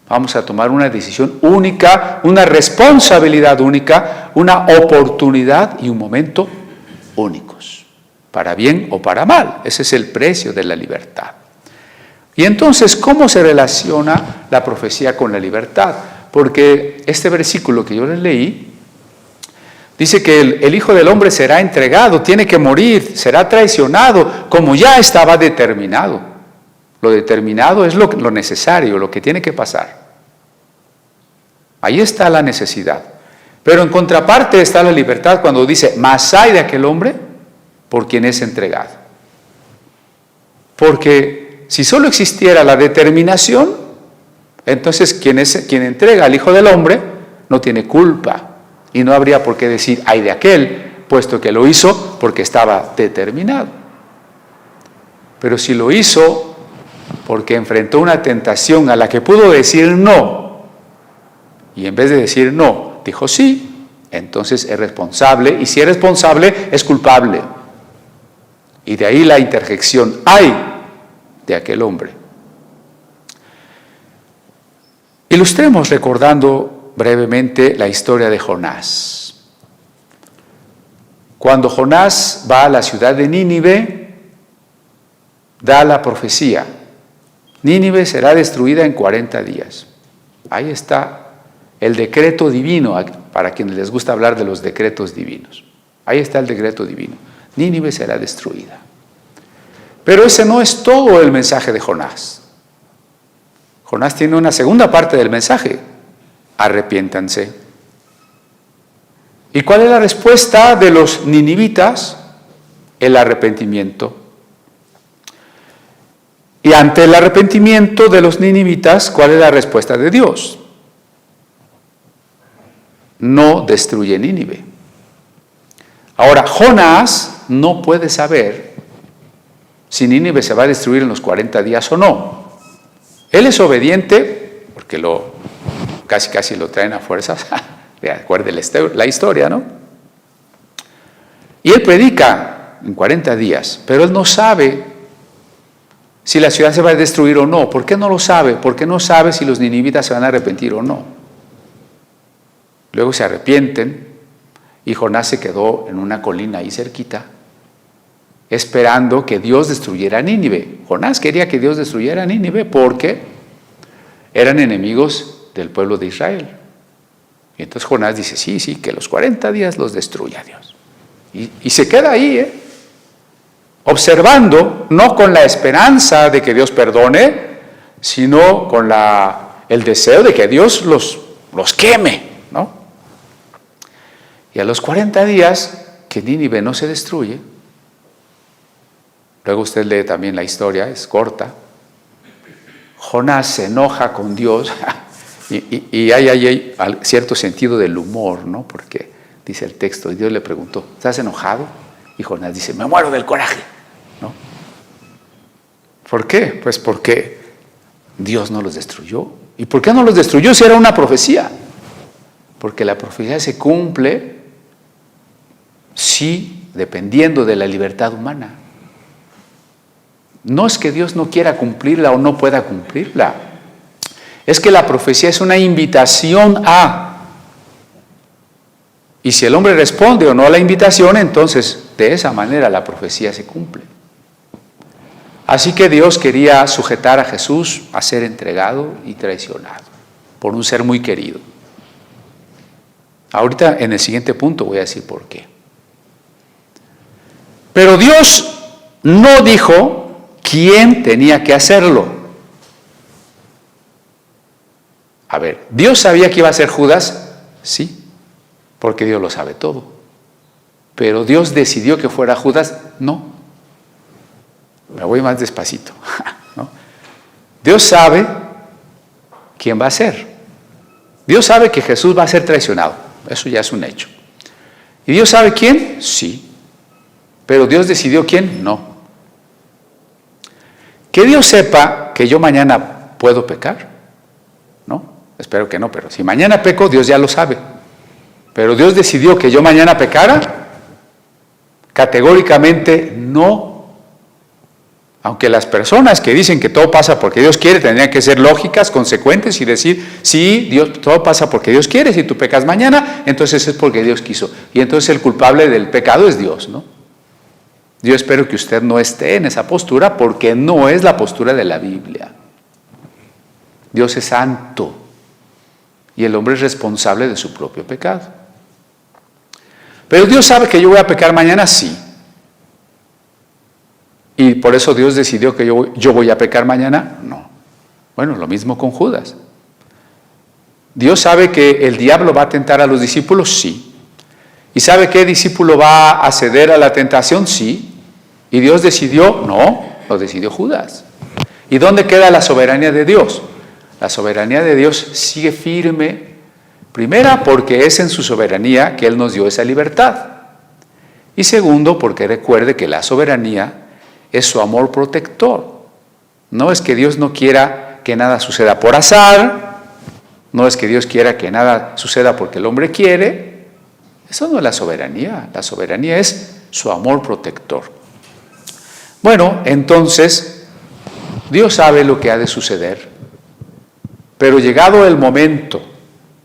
vamos a tomar una decisión única, una responsabilidad única, una oportunidad y un momento únicos, para bien o para mal. Ese es el precio de la libertad. Y entonces, ¿cómo se relaciona la profecía con la libertad? Porque este versículo que yo les leí dice que el Hijo del Hombre será entregado, tiene que morir, será traicionado, como ya estaba determinado. Lo determinado es lo necesario, lo que tiene que pasar. Ahí está la necesidad. Pero en contraparte está la libertad cuando dice: mas hay de aquel hombre por quien es entregado. Porque si solo existiera la determinación, entonces quien entrega al Hijo del Hombre no tiene culpa. Y no habría por qué decir: ay de aquel, puesto que lo hizo porque estaba determinado. Pero si lo hizo porque enfrentó una tentación a la que pudo decir no, y en vez de decir no, dijo sí, entonces es responsable, y si es responsable, es culpable. Y de ahí la interjección: ay de aquel hombre. Ilustremos recordando brevemente la historia de Jonás. Cuando Jonás va a la ciudad de Nínive, da la profecía: Nínive será destruida en 40 días. Ahí está el decreto divino, para quienes les gusta hablar de los decretos divinos. Ahí está el decreto divino: Nínive será destruida. Pero ese no es todo el mensaje de Jonás. Jonás tiene una segunda parte del mensaje. arrepiéntanse. ¿Y cuál es la respuesta de los ninivitas? El arrepentimiento. Y ante el arrepentimiento de los ninivitas, ¿cuál es la respuesta de Dios? No destruye Nínive. Ahora, Jonás no puede saber si Nínive se va a destruir en los 40 días o no. Él es obediente, porque casi lo traen a fuerzas. Recuerde la historia, ¿no? Y él predica en 40 días, pero él no sabe si la ciudad se va a destruir o no. ¿Por qué no lo sabe? Porque no sabe si los ninivitas se van a arrepentir o no. Luego se arrepienten y Jonás se quedó en una colina ahí cerquita, esperando que Dios destruyera a Nínive. Jonás quería que Dios destruyera a Nínive porque eran enemigos del pueblo de Israel. Y entonces Jonás dice, sí, que los 40 días los destruya Dios. Y se queda ahí, observando, no con la esperanza de que Dios perdone, sino con el deseo de que Dios los queme, ¿no? Y a los 40 días que Nínive no se destruye, luego usted lee también la historia, es corta, Jonás se enoja con Dios y hay cierto sentido del humor, ¿no? Porque dice el texto, y Dios le preguntó, ¿estás enojado? Y Jonás dice, me muero del coraje, ¿no? ¿Por qué? Pues porque Dios no los destruyó. ¿Y por qué no los destruyó si era una profecía? Porque la profecía se cumple, sí, dependiendo de la libertad humana. No es que Dios no quiera cumplirla o no pueda cumplirla. Es que la profecía es una invitación a. Y si el hombre responde o no a la invitación, entonces de esa manera la profecía se cumple. Así que Dios quería sujetar a Jesús a ser entregado y traicionado por un ser muy querido. Ahorita en el siguiente punto voy a decir por qué. Pero Dios no dijo quién tenía que hacerlo. A ver, ¿Dios sabía que iba a ser Judas? Sí, porque Dios lo sabe todo. Pero ¿Dios decidió que fuera Judas? No. Me voy más despacito, ¿no? Dios sabe quién va a ser. Dios sabe que Jesús va a ser traicionado. Eso ya es un hecho. ¿Y Dios sabe quién? Sí. ¿Pero Dios decidió quién? No. Que Dios sepa que yo mañana puedo pecar, ¿no? Espero que no, pero si mañana peco, Dios ya lo sabe. ¿Pero Dios decidió que yo mañana pecara? Categóricamente no. Aunque las personas que dicen que todo pasa porque Dios quiere, tendrían que ser lógicas, consecuentes y decir, sí, Dios, todo pasa porque Dios quiere, si tú pecas mañana, entonces es porque Dios quiso. Y entonces el culpable del pecado es Dios, ¿no? Yo espero que usted no esté en esa postura porque no es la postura de la Biblia. Dios es santo y el hombre es responsable de su propio pecado. Pero Dios sabe que yo voy a pecar mañana, sí. ¿Y por eso Dios decidió que yo voy a pecar mañana? No. Bueno, lo mismo con Judas. ¿Dios sabe que el diablo va a tentar a los discípulos? Sí. ¿Y sabe qué discípulo va a ceder a la tentación? Sí. ¿Y Dios decidió? No, lo decidió Judas. ¿Y dónde queda la soberanía de Dios? La soberanía de Dios sigue firme. Primera, porque es en su soberanía que Él nos dio esa libertad. Y segundo, porque recuerde que la soberanía es su amor protector. No es que Dios no quiera que nada suceda por azar, no es que Dios quiera que nada suceda porque el hombre quiere. Eso no es la soberanía es su amor protector. Bueno, entonces, Dios sabe lo que ha de suceder, pero llegado el momento,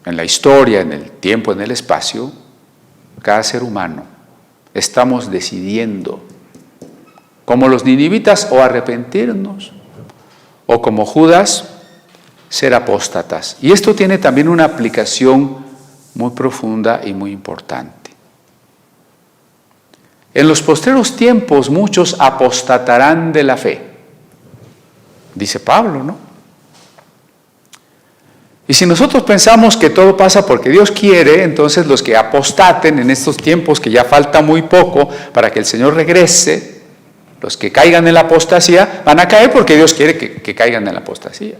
en la historia, en el tiempo, en el espacio, cada ser humano, estamos decidiendo, como los ninivitas, o arrepentirnos, o como Judas, ser apóstatas. Y esto tiene también una aplicación muy profunda y muy importante. En los postreros tiempos muchos apostatarán de la fe, dice Pablo, ¿no? Y si nosotros pensamos que todo pasa porque Dios quiere, entonces los que apostaten en estos tiempos, que ya falta muy poco para que el Señor regrese, los que caigan en la apostasía, van a caer porque Dios quiere que caigan en la apostasía.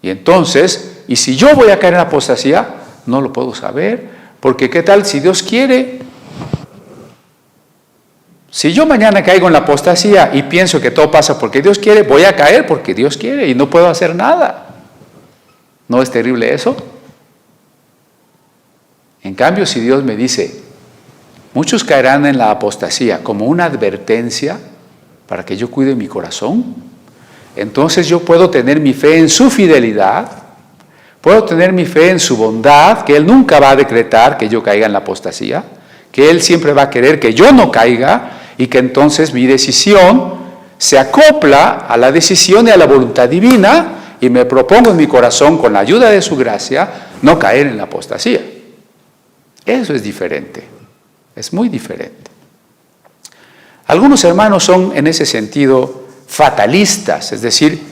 Y entonces, y si yo voy a caer en la apostasía, no lo puedo saber, porque ¿qué tal si Dios quiere? Si yo mañana caigo en la apostasía y pienso que todo pasa porque Dios quiere, voy a caer porque Dios quiere y no puedo hacer nada. ¿No es terrible eso? En cambio, si Dios me dice, muchos caerán en la apostasía como una advertencia para que yo cuide mi corazón, entonces yo puedo tener mi fe en su fidelidad, puedo tener mi fe en su bondad, que Él nunca va a decretar que yo caiga en la apostasía, que Él siempre va a querer que yo no caiga y que entonces mi decisión se acopla a la decisión y a la voluntad divina. Y me propongo en mi corazón, con la ayuda de su gracia, no caer en la apostasía. Eso es diferente, es muy diferente. Algunos hermanos son en ese sentido fatalistas, es decir,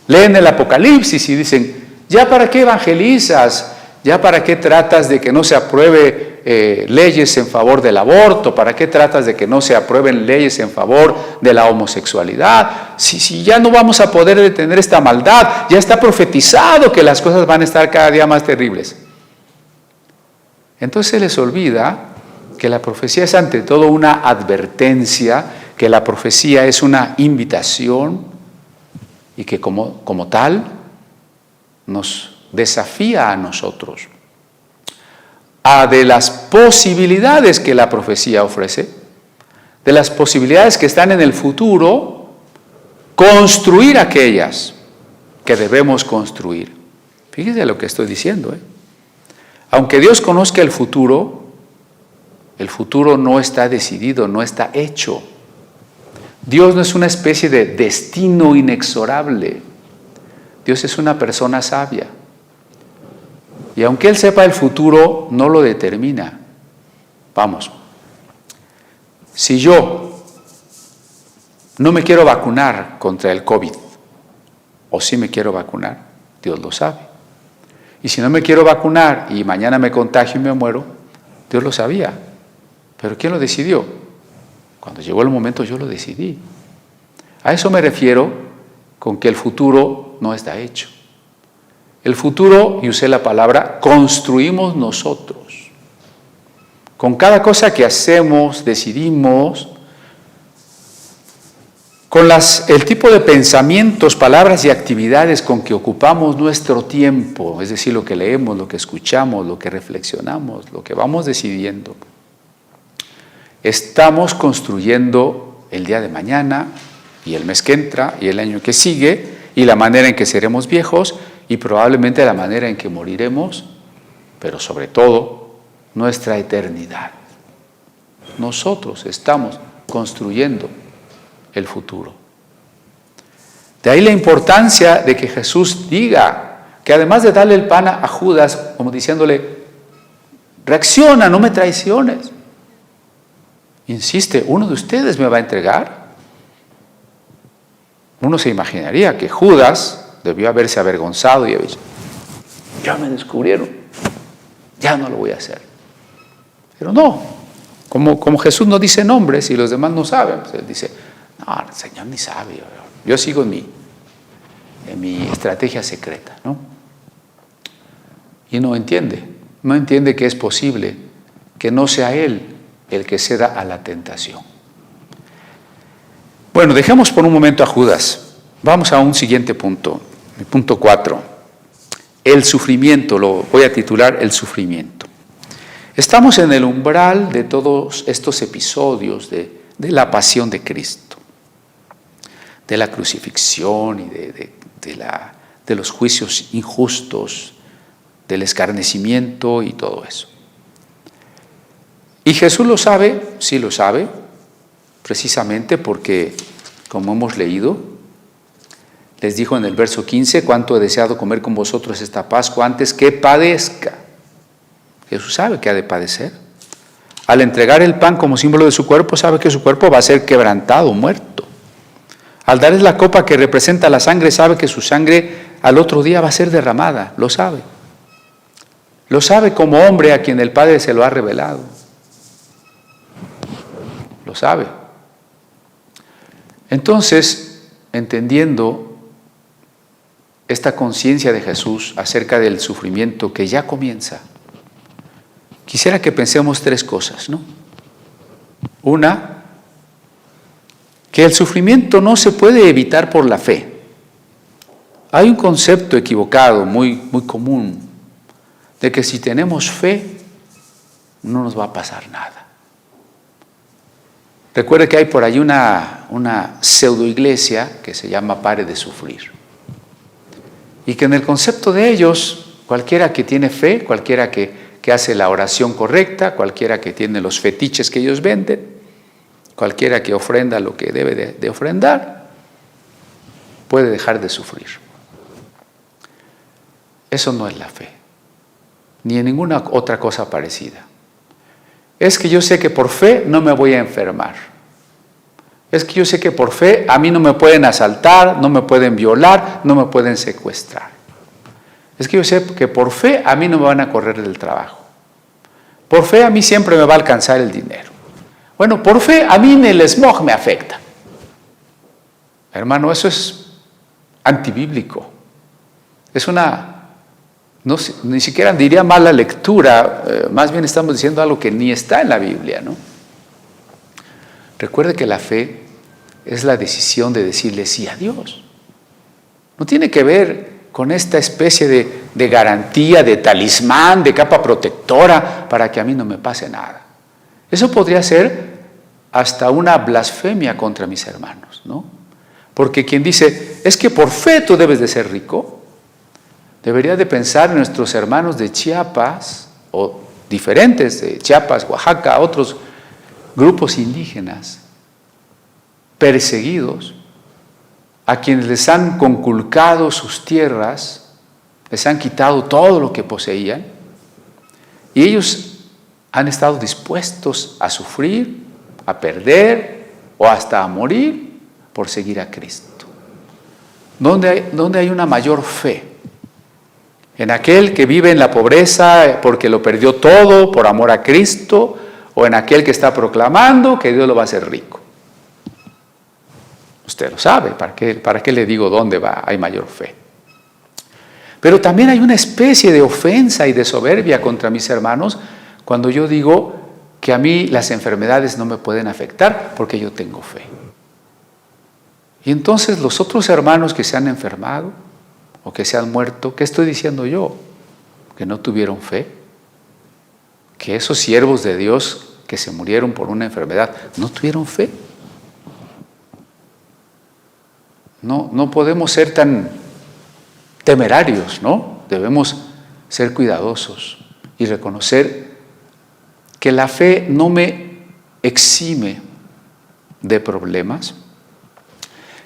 leen el Apocalipsis y dicen, ¿ya para qué evangelizas? ¿Ya para qué tratas de que no se apruebe leyes en favor del aborto? ¿Para qué tratas de que no se aprueben leyes en favor de la homosexualidad? Si ya no vamos a poder detener esta maldad, ya está profetizado que las cosas van a estar cada día más terribles. Entonces se les olvida que la profecía es ante todo una advertencia, que la profecía es una invitación y que como tal nos desafía a nosotros de las posibilidades que la profecía ofrece, de las posibilidades que están en el futuro, construir aquellas que debemos construir. Fíjese lo que estoy diciendo, Aunque Dios conozca el futuro no está decidido, no está hecho. Dios no es una especie de destino inexorable. Dios es una persona sabia. Y aunque Él sepa el futuro, no lo determina. Vamos, si yo no me quiero vacunar contra el COVID, o si me quiero vacunar, Dios lo sabe. Y si no me quiero vacunar y mañana me contagio y me muero, Dios lo sabía. ¿Pero quién lo decidió? Cuando llegó el momento yo lo decidí. A eso me refiero con que el futuro no está hecho. El futuro, y usé la palabra, construimos nosotros. Con cada cosa que hacemos, decidimos, con el tipo de pensamientos, palabras y actividades con que ocupamos nuestro tiempo, es decir, lo que leemos, lo que escuchamos, lo que reflexionamos, lo que vamos decidiendo, estamos construyendo el día de mañana y el mes que entra y el año que sigue y la manera en que seremos viejos y probablemente la manera en que moriremos, pero sobre todo nuestra eternidad. Nosotros estamos construyendo el futuro. De ahí la importancia de que Jesús diga que además de darle el pan a Judas, como diciéndole, reacciona, no me traiciones. Insiste, ¿uno de ustedes me va a entregar? Uno se imaginaría que Judas debió haberse avergonzado y haber dicho, ya me descubrieron, ya no lo voy a hacer. Pero no, como Jesús no dice nombres y los demás no saben, pues Él dice, no, el Señor ni sabe, yo sigo en mi estrategia secreta, ¿no? Y no entiende que es posible que no sea Él el que ceda a la tentación. Bueno, dejemos por un momento a Judas. Vamos a un siguiente punto, el punto 4. El sufrimiento, lo voy a titular El sufrimiento. Estamos en el umbral de todos estos episodios de la pasión de Cristo, de la crucifixión y de los juicios injustos, del escarnecimiento y todo eso. Y Jesús lo sabe, sí lo sabe, precisamente porque, como hemos leído, les dijo en el verso 15, cuánto he deseado comer con vosotros esta Pascua antes que padezca. Jesús sabe que ha de padecer. Al entregar el pan como símbolo de su cuerpo, sabe que su cuerpo va a ser quebrantado, muerto. Al darles la copa que representa la sangre, sabe que su sangre al otro día va a ser derramada, lo sabe. Lo sabe como hombre a quien el Padre se lo ha revelado. Lo sabe. Entonces, entendiendo esta conciencia de Jesús acerca del sufrimiento que ya comienza, quisiera que pensemos tres cosas, ¿no? Una, que el sufrimiento no se puede evitar por la fe. Hay un concepto equivocado, muy común, de que si tenemos fe, no nos va a pasar nada. Recuerde que hay por ahí una pseudoiglesia que se llama Pare de Sufrir. Y que en el concepto de ellos, cualquiera que tiene fe, cualquiera que hace la oración correcta, cualquiera que tiene los fetiches que ellos venden, cualquiera que ofrenda lo que debe de ofrendar, puede dejar de sufrir. Eso no es la fe, ni en ninguna otra cosa parecida. Es que yo sé que por fe no me voy a enfermar. Es que yo sé que por fe a mí no me pueden asaltar, no me pueden violar, no me pueden secuestrar. Es que yo sé que por fe a mí no me van a correr del trabajo. Por fe a mí siempre me va a alcanzar el dinero. Bueno, por fe a mí ni el smog me afecta. Hermano, eso es antibíblico. Es ni siquiera diría mala lectura, más bien estamos diciendo algo que ni está en la Biblia, ¿no? Recuerde que la fe es la decisión de decirle sí a Dios. No tiene que ver con esta especie de garantía, de talismán, de capa protectora para que a mí no me pase nada. Eso podría ser hasta una blasfemia contra mis hermanos, ¿no? Porque quien dice, es que por fe tú debes de ser rico, debería de pensar en nuestros hermanos de Chiapas, o diferentes de Chiapas, Oaxaca, otros grupos indígenas, perseguidos, a quienes les han conculcado sus tierras, les han quitado todo lo que poseían, y ellos han estado dispuestos a sufrir, a perder o hasta a morir por seguir a Cristo. ¿Dónde hay una mayor fe? ¿En aquel que vive en la pobreza porque lo perdió todo por amor a Cristo? ¿O en aquel que está proclamando que Dios lo va a hacer rico? Usted lo sabe, ¿para qué le digo dónde hay mayor fe? Pero también hay una especie de ofensa y de soberbia contra mis hermanos cuando yo digo que a mí las enfermedades no me pueden afectar porque yo tengo fe. Y entonces los otros hermanos que se han enfermado o que se han muerto, ¿qué estoy diciendo yo? Que no tuvieron fe. Que esos siervos de Dios que se murieron por una enfermedad no tuvieron fe. No podemos ser tan temerarios, ¿no? Debemos ser cuidadosos y reconocer que la fe no me exime de problemas,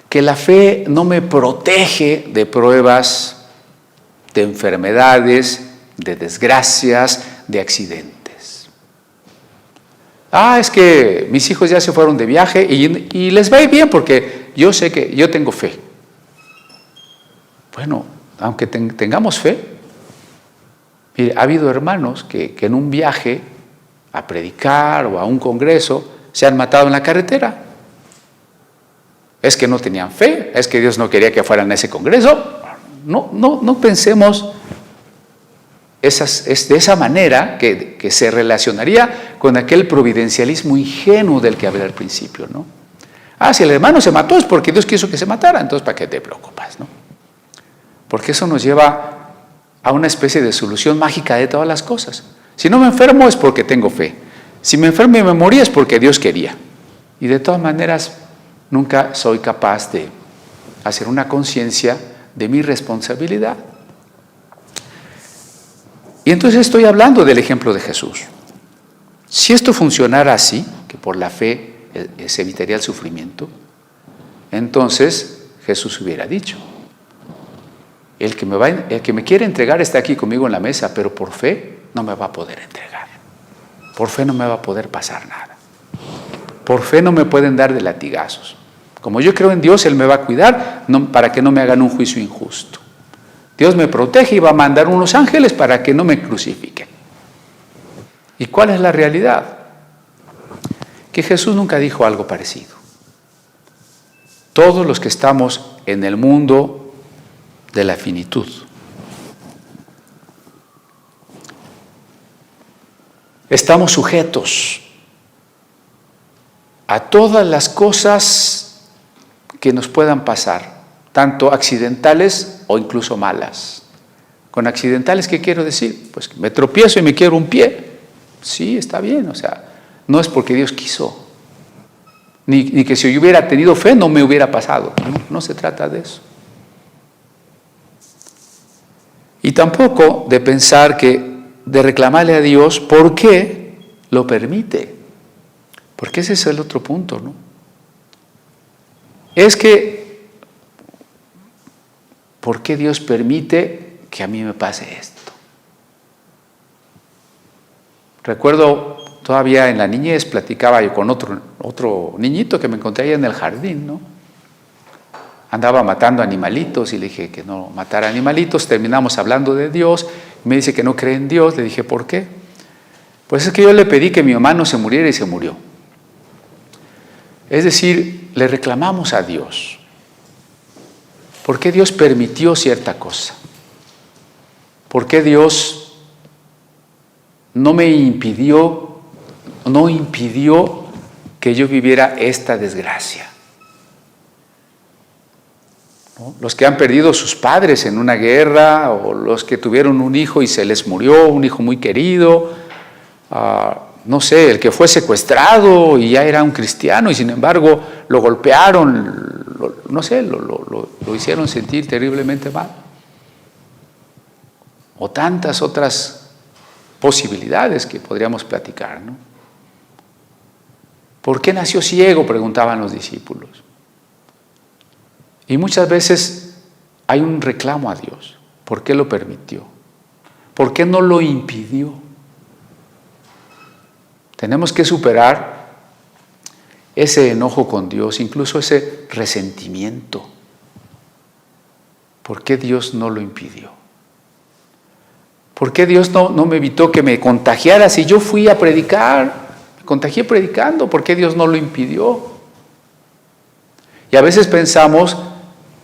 que la fe no me protege de pruebas, de enfermedades, de desgracias, de accidentes. Es que mis hijos ya se fueron de viaje y les va a ir bien porque yo sé que yo tengo fe. Bueno, aunque tengamos fe, mire, ha habido hermanos que en un viaje a predicar o a un congreso se han matado en la carretera. Es que no tenían fe, es que Dios no quería que fueran a ese congreso. No pensemos de esa manera que se relacionaría con aquel providencialismo ingenuo del que hablé al principio, ¿no? Si el hermano se mató es porque Dios quiso que se matara, entonces ¿para qué te preocupas, no? Porque eso nos lleva a una especie de solución mágica de todas las cosas. Si no me enfermo es porque tengo fe. Si me enfermo y me morí es porque Dios quería. Y de todas maneras nunca soy capaz de hacer una conciencia de mi responsabilidad. Y entonces estoy hablando del ejemplo de Jesús. Si esto funcionara así, que por la fe se evitaría el sufrimiento, entonces Jesús hubiera dicho, el que me quiere entregar está aquí conmigo en la mesa, pero por fe no me va a poder entregar. Por fe no me va a poder pasar nada. Por fe no me pueden dar de latigazos. Como yo creo en Dios, Él me va a cuidar para que no me hagan un juicio injusto. Dios me protege y va a mandar unos ángeles para que no me crucifiquen. ¿Y cuál es la realidad? Que Jesús nunca dijo algo parecido. Todos los que estamos en el mundo de la finitud, estamos sujetos a todas las cosas que nos puedan pasar, tanto accidentales o incluso malas. Con accidentales, ¿qué quiero decir? Pues que me tropiezo y me quiebro un pie. Sí, está bien, o sea, no es porque Dios quiso, ni que si yo hubiera tenido fe no me hubiera pasado. No se trata de eso. Y tampoco de pensar de reclamarle a Dios por qué lo permite. Porque ese es el otro punto, ¿no? Es que, ¿por qué Dios permite que a mí me pase esto? Recuerdo todavía en la niñez, platicaba yo con otro niñito que me encontré ahí en el jardín, ¿no? Andaba matando animalitos y le dije que no matara animalitos. Terminamos hablando de Dios. Me dice que no cree en Dios. Le dije, ¿por qué? Pues es que yo le pedí que mi mamá no se muriera y se murió. Es decir, le reclamamos a Dios. ¿Por qué Dios permitió cierta cosa? ¿Por qué Dios no impidió que yo viviera esta desgracia? ¿No? Los que han perdido sus padres en una guerra, o los que tuvieron un hijo y se les murió, un hijo muy querido, no sé, el que fue secuestrado y ya era un cristiano y sin embargo lo golpearon, lo hicieron sentir terriblemente mal. O tantas otras posibilidades que podríamos platicar, ¿no? ¿Por qué nació ciego?, preguntaban los discípulos. Y muchas veces hay un reclamo a Dios. ¿Por qué lo permitió? ¿Por qué no lo impidió? Tenemos que superar ese enojo con Dios, incluso ese resentimiento. ¿Por qué Dios no lo impidió? ¿Por qué Dios no me evitó que me contagiara si yo fui a predicar? Me contagié predicando. ¿Por qué Dios no lo impidió? Y a veces pensamos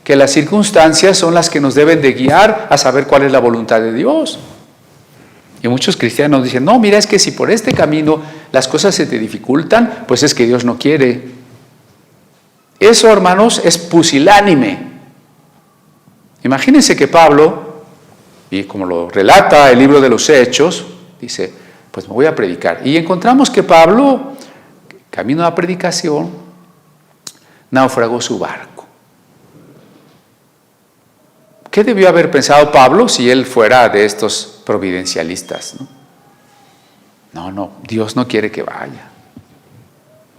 que las circunstancias son las que nos deben de guiar a saber cuál es la voluntad de Dios. Y muchos cristianos dicen, no, mira, es que si por este camino las cosas se te dificultan, pues es que Dios no quiere. Eso, hermanos, es pusilánime. Imagínense que Pablo, y como lo relata el libro de los Hechos, dice, pues me voy a predicar. Y encontramos que Pablo, camino a la predicación, naufragó su barco. ¿Qué debió haber pensado Pablo si él fuera de estos providencialistas? No, Dios no quiere que vaya.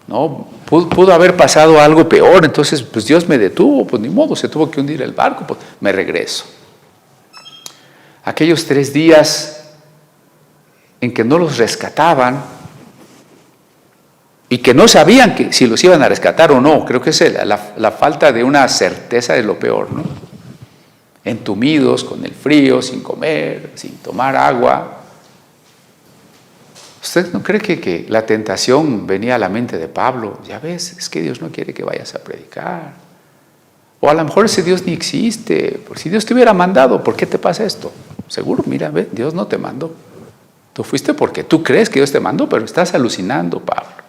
No, pudo haber pasado algo peor, entonces pues Dios me detuvo, pues ni modo, se tuvo que hundir el barco, pues me regreso. Aquellos 3 días en que no los rescataban y que no sabían que si los iban a rescatar o no, creo que es la falta de una certeza de lo peor, ¿no? Entumidos con el frío, sin comer, sin tomar agua. ¿Usted no cree que la tentación venía a la mente de Pablo? Ya ves, es que Dios no quiere que vayas a predicar. O a lo mejor ese Dios ni existe. Por si Dios te hubiera mandado, ¿por qué te pasa esto? Seguro, mira, ve, Dios no te mandó. Tú fuiste porque tú crees que Dios te mandó, pero estás alucinando, Pablo.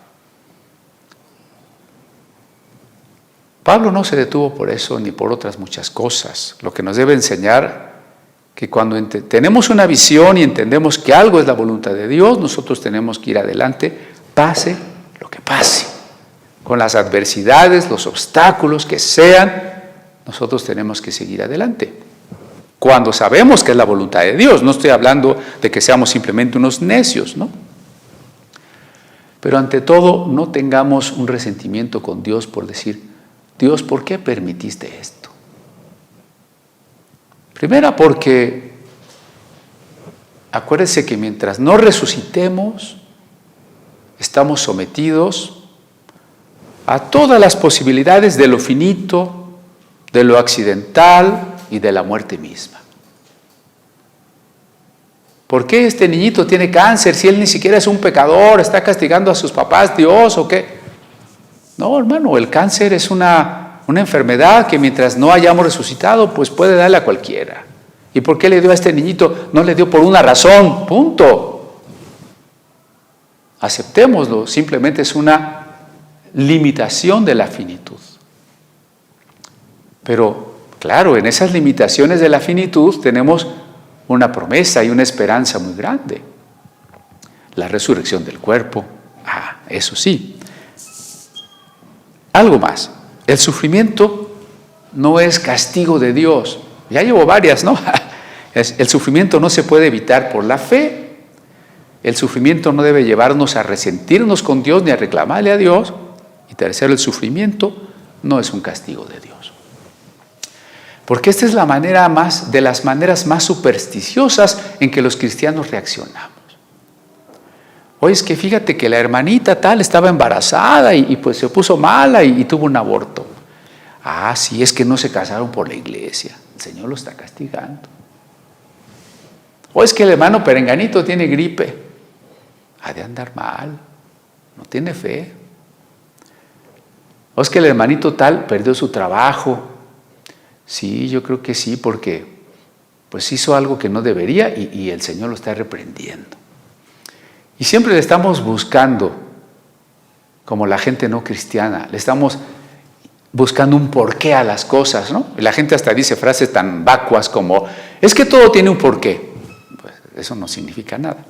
Pablo no se detuvo por eso ni por otras muchas cosas. Lo que nos debe enseñar que cuando tenemos una visión y entendemos que algo es la voluntad de Dios, nosotros tenemos que ir adelante, pase lo que pase. Con las adversidades, los obstáculos que sean, nosotros tenemos que seguir adelante. Cuando sabemos que es la voluntad de Dios, no estoy hablando de que seamos simplemente unos necios, ¿no? Pero ante todo, no tengamos un resentimiento con Dios por decir, Dios, ¿por qué permitiste esto? Primera, porque acuérdese que mientras no resucitemos, estamos sometidos a todas las posibilidades de lo finito, de lo accidental y de la muerte misma. ¿Por qué este niñito tiene cáncer si él ni siquiera es un pecador? ¿Está castigando a sus papás, Dios o qué? No, hermano, el cáncer es una enfermedad que mientras no hayamos resucitado, pues puede darle a cualquiera. ¿Y por qué le dio a este niñito? No le dio por una razón, punto. Aceptémoslo, simplemente es una limitación de la finitud. Pero, claro, en esas limitaciones de la finitud tenemos una promesa y una esperanza muy grande. La resurrección del cuerpo, eso sí. Algo más, el sufrimiento no es castigo de Dios. Ya llevo varias, ¿no? El sufrimiento no se puede evitar por la fe. El sufrimiento no debe llevarnos a resentirnos con Dios ni a reclamarle a Dios. Y tercero, el sufrimiento no es un castigo de Dios. Porque esta es de las maneras más supersticiosas en que los cristianos reaccionamos. Oye, es que fíjate que la hermanita tal estaba embarazada y pues se puso mala y tuvo un aborto. Sí, es que no se casaron por la iglesia. El Señor lo está castigando. O es que el hermano perenganito tiene gripe. Ha de andar mal. No tiene fe. O es que el hermanito tal perdió su trabajo. Sí, yo creo que sí, porque pues hizo algo que no debería y el Señor lo está reprendiendo. Y siempre le estamos buscando, como la gente no cristiana, le estamos buscando un porqué a las cosas, ¿no? Y la gente hasta dice frases tan vacuas como, es que todo tiene un porqué. Pues eso no significa nada.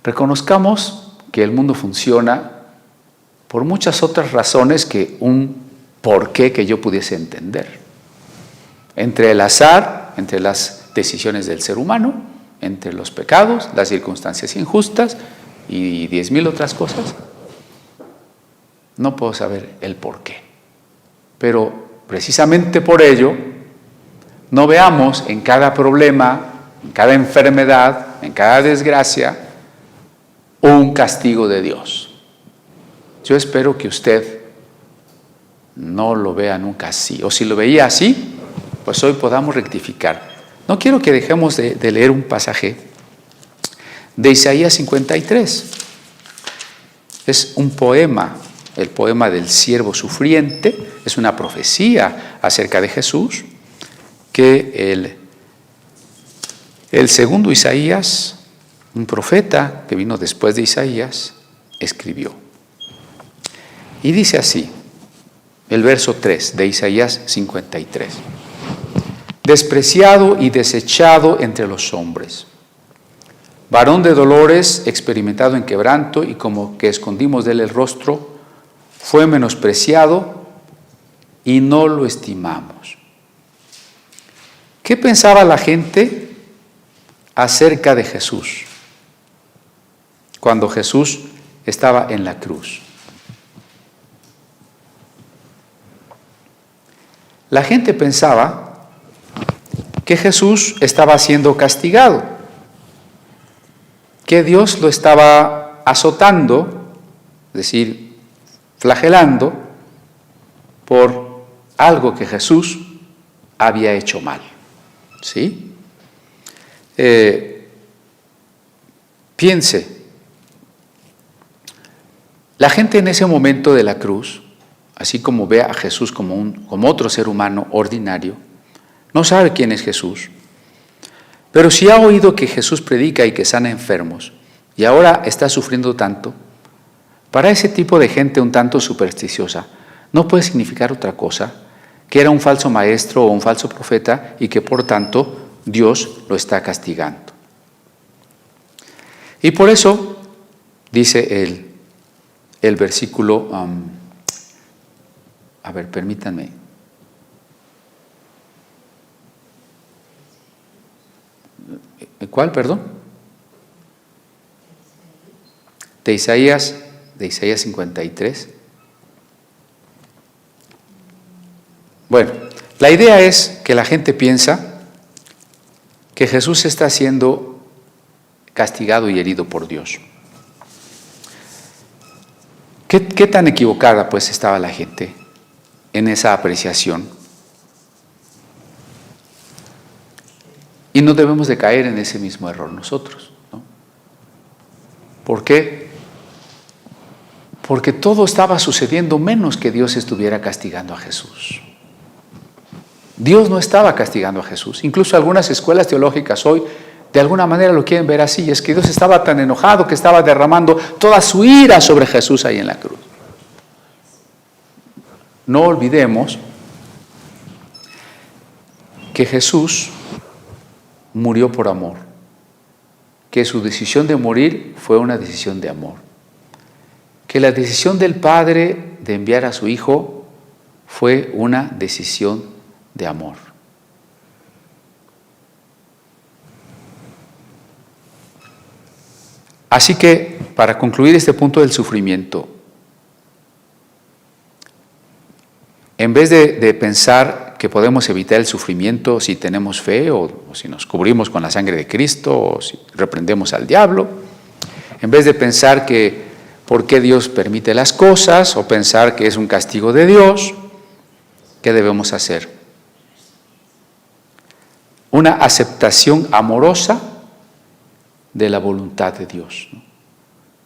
Reconozcamos que el mundo funciona por muchas otras razones que un porqué que yo pudiese entender. Entre el azar, entre las decisiones del ser humano, entre los pecados, las circunstancias injustas y 10,000 otras cosas. No puedo saber el por qué. Pero precisamente por ello, no veamos en cada problema, en cada enfermedad, en cada desgracia, un castigo de Dios. Yo espero que usted no lo vea nunca así. O si lo veía así, pues hoy podamos rectificar. No quiero que dejemos de leer un pasaje de Isaías 53. Es un poema, el poema del siervo sufriente. Es una profecía acerca de Jesús que el segundo Isaías, un profeta que vino después de Isaías, escribió. Y dice así, el verso 3 de Isaías 53. Despreciado y desechado entre los hombres, varón de dolores, experimentado en quebranto, y como que escondimos de él el rostro, fue menospreciado y no lo estimamos. ¿Qué pensaba la gente acerca de Jesús cuando Jesús estaba en la cruz? La gente pensaba que Jesús estaba siendo castigado, que Dios lo estaba azotando, es decir, flagelando por algo que Jesús había hecho mal. ¿Sí? Piense, la gente en ese momento de la cruz, así como ve a Jesús como otro ser humano ordinario, no sabe quién es Jesús. Pero si ha oído que Jesús predica y que sana enfermos, y ahora está sufriendo tanto, para ese tipo de gente un tanto supersticiosa, no puede significar otra cosa que era un falso maestro o un falso profeta y que por tanto Dios lo está castigando. Y por eso dice el versículo, permítanme. ¿Cuál, perdón? De Isaías 53. Bueno, la idea es que la gente piensa que Jesús está siendo castigado y herido por Dios. ¿Qué tan equivocada pues estaba la gente en esa apreciación? Y no debemos de caer en ese mismo error nosotros, ¿no? ¿Por qué? Porque todo estaba sucediendo menos que Dios estuviera castigando a Jesús. Dios no estaba castigando a Jesús. Incluso algunas escuelas teológicas hoy de alguna manera lo quieren ver así. Es que Dios estaba tan enojado que estaba derramando toda su ira sobre Jesús ahí en la cruz. No olvidemos que Jesús murió por amor, que su decisión de morir fue una decisión de amor, que la decisión del Padre de enviar a su Hijo fue una decisión de amor. Así que, para concluir este punto del sufrimiento, en vez de pensar que podemos evitar el sufrimiento si tenemos fe o si nos cubrimos con la sangre de Cristo o si reprendemos al diablo, en vez de pensar que por qué Dios permite las cosas o pensar que es un castigo de Dios, ¿qué debemos hacer? Una aceptación amorosa de la voluntad de Dios, ¿no?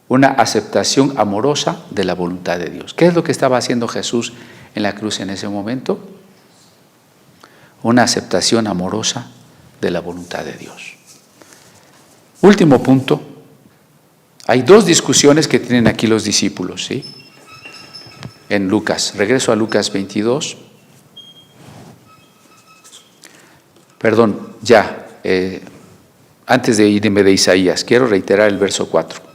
Una aceptación amorosa de la voluntad de Dios. ¿Qué es lo que estaba haciendo Jesús en la cruz en ese momento? Una aceptación amorosa de la voluntad de Dios. Último punto. Hay dos discusiones que tienen aquí los discípulos, ¿sí? En Lucas. Regreso a Lucas 22. Perdón, antes de irme de Isaías, quiero reiterar el verso 4.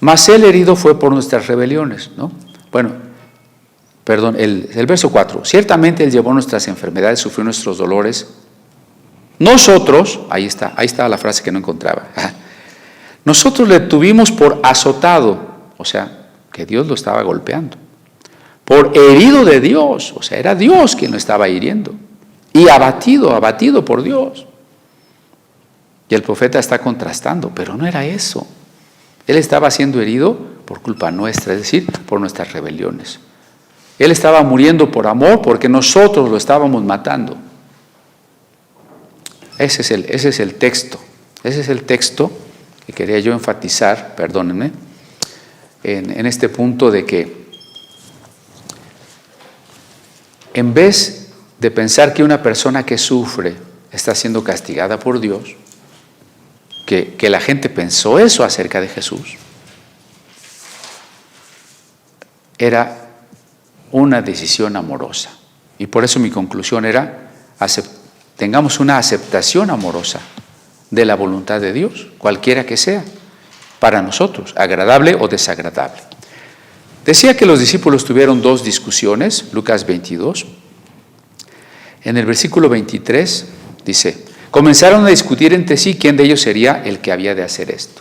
Mas el herido fue por nuestras rebeliones, ¿no? Bueno, perdón, el verso 4. Ciertamente Él llevó nuestras enfermedades, sufrió nuestros dolores. Nosotros, ahí está la frase que no encontraba. Nosotros le tuvimos por azotado, o sea, que Dios lo estaba golpeando. Por herido de Dios, o sea, era Dios quien lo estaba hiriendo. Y abatido por Dios. Y el profeta está contrastando, pero no era eso. Él estaba siendo herido por culpa nuestra, es decir, por nuestras rebeliones. Él estaba muriendo por amor porque nosotros lo estábamos matando. Ese es el texto. Ese es el texto que quería yo enfatizar, perdónenme, en este punto de que en vez de pensar que una persona que sufre está siendo castigada por Dios, que la gente pensó eso acerca de Jesús, era una decisión amorosa. Y por eso mi conclusión era, tengamos una aceptación amorosa de la voluntad de Dios, cualquiera que sea, para nosotros, agradable o desagradable. Decía que los discípulos tuvieron dos discusiones, Lucas 22. En el versículo 23 dice, comenzaron a discutir entre sí quién de ellos sería el que había de hacer esto.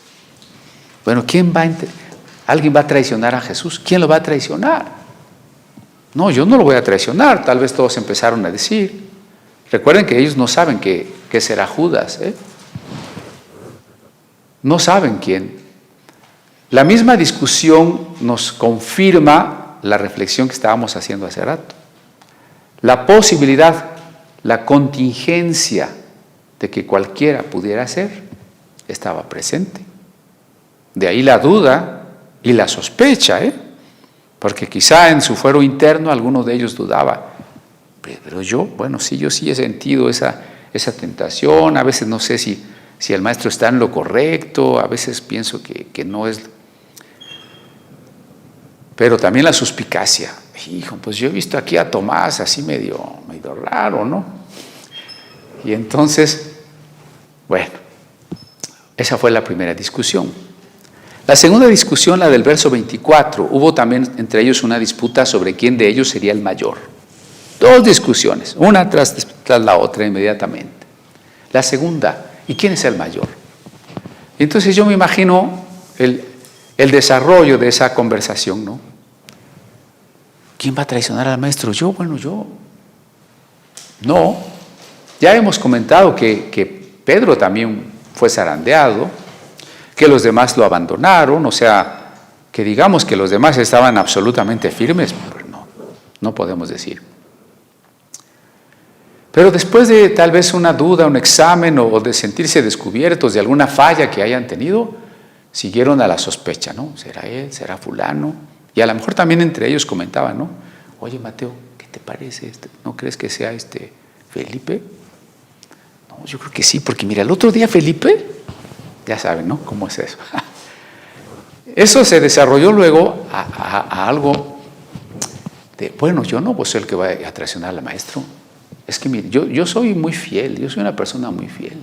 Bueno, ¿alguien va a traicionar a Jesús? ¿Quién lo va a traicionar? No, yo no lo voy a traicionar. Tal vez todos empezaron a decir. Recuerden que ellos no saben que será Judas, ¿eh? No saben quién. La misma discusión nos confirma la reflexión que estábamos haciendo hace rato. La posibilidad, la contingencia de que cualquiera pudiera ser, estaba presente. De ahí la duda y la sospecha, porque quizá en su fuero interno alguno de ellos dudaba. Pero yo sí he sentido esa tentación, a veces no sé si el maestro está en lo correcto, a veces pienso que no es. Pero también la suspicacia. Hijo, pues yo he visto aquí a Tomás así medio raro, ¿no? Y entonces, bueno, esa fue la primera discusión. La segunda discusión, la del verso 24, hubo también entre ellos una disputa sobre quién de ellos sería el mayor. Dos discusiones, una tras la otra inmediatamente. La segunda, ¿y quién es el mayor? Y entonces yo me imagino el desarrollo de esa conversación, ¿no? ¿Quién va a traicionar al maestro? Yo. No. Ya hemos comentado que Pedro también fue zarandeado, que los demás lo abandonaron, o sea, que digamos que los demás estaban absolutamente firmes, pero no podemos decir. Pero después de tal vez una duda, un examen o de sentirse descubiertos de alguna falla que hayan tenido, siguieron a la sospecha, ¿no? ¿Será él? ¿Será fulano? Y a lo mejor también entre ellos comentaban, ¿no? Oye, Mateo, ¿qué te parece? ¿No crees que sea Felipe? No, yo creo que sí, porque mira, el otro día Felipe, ya saben, ¿no? ¿Cómo es eso? Eso se desarrolló luego a algo de, bueno, yo no soy el que va a traicionar al maestro. Es que mire, yo soy muy fiel, yo soy una persona muy fiel.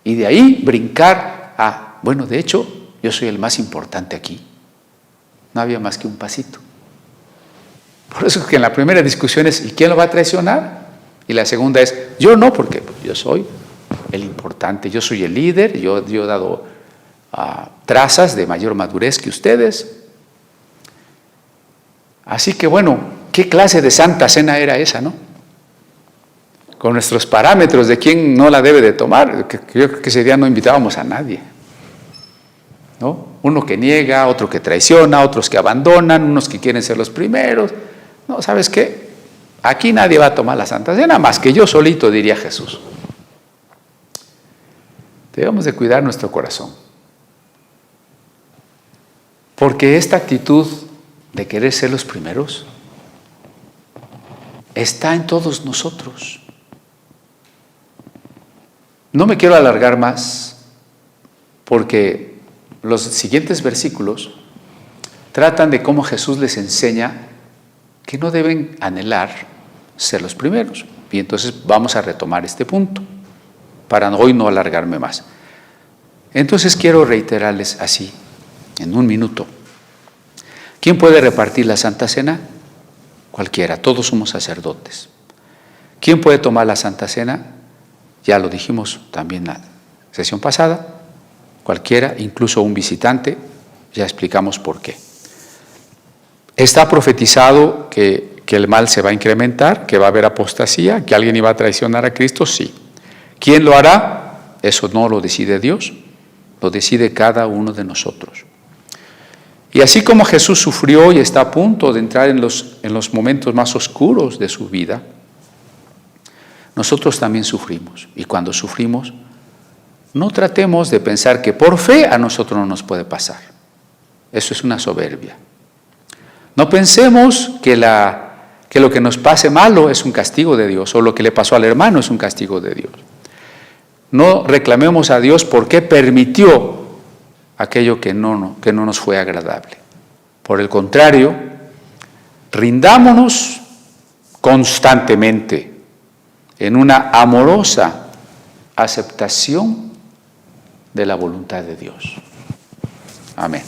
Y de ahí brincar a, bueno, de hecho, yo soy el más importante aquí. No había más que un pasito. Por eso es que en la primera discusión es, ¿y quién lo va a traicionar? Y la segunda es, yo no, porque yo soy el importante, yo soy el líder, yo he dado trazas de mayor madurez que ustedes. Así que bueno, ¿qué clase de santa cena era esa, no? Con nuestros parámetros de quién no la debe de tomar, yo creo que ese día no invitábamos a nadie, ¿no? Uno que niega, otro que traiciona, otros que abandonan, unos que quieren ser los primeros. No, ¿sabes qué? Aquí nadie va a tomar la Santa Cena más que yo solito, diría Jesús. Debemos de cuidar nuestro corazón, porque esta actitud de querer ser los primeros está en todos nosotros. No me quiero alargar más, porque los siguientes versículos tratan de cómo Jesús les enseña que no deben anhelar ser los primeros. Y entonces vamos a retomar este punto, para hoy no alargarme más. Entonces quiero reiterarles así, en un minuto. ¿Quién puede repartir la Santa Cena? Cualquiera, todos somos sacerdotes. ¿Quién puede tomar la Santa Cena? Ya lo dijimos también en la sesión pasada, cualquiera, incluso un visitante, ya explicamos por qué. Está profetizado que el mal se va a incrementar, que va a haber apostasía, que alguien iba a traicionar a Cristo, sí. ¿Quién lo hará? Eso no lo decide Dios, lo decide cada uno de nosotros. Y así como Jesús sufrió y está a punto de entrar en los momentos más oscuros de su vida, nosotros también sufrimos. Y cuando sufrimos, no tratemos de pensar que por fe a nosotros no nos puede pasar. Eso es una soberbia. No pensemos que lo que nos pase malo es un castigo de Dios, o lo que le pasó al hermano es un castigo de Dios. No reclamemos a Dios por qué permitió aquello que no nos fue agradable. Por el contrario, rindámonos constantemente en una amorosa aceptación de la voluntad de Dios. Amén.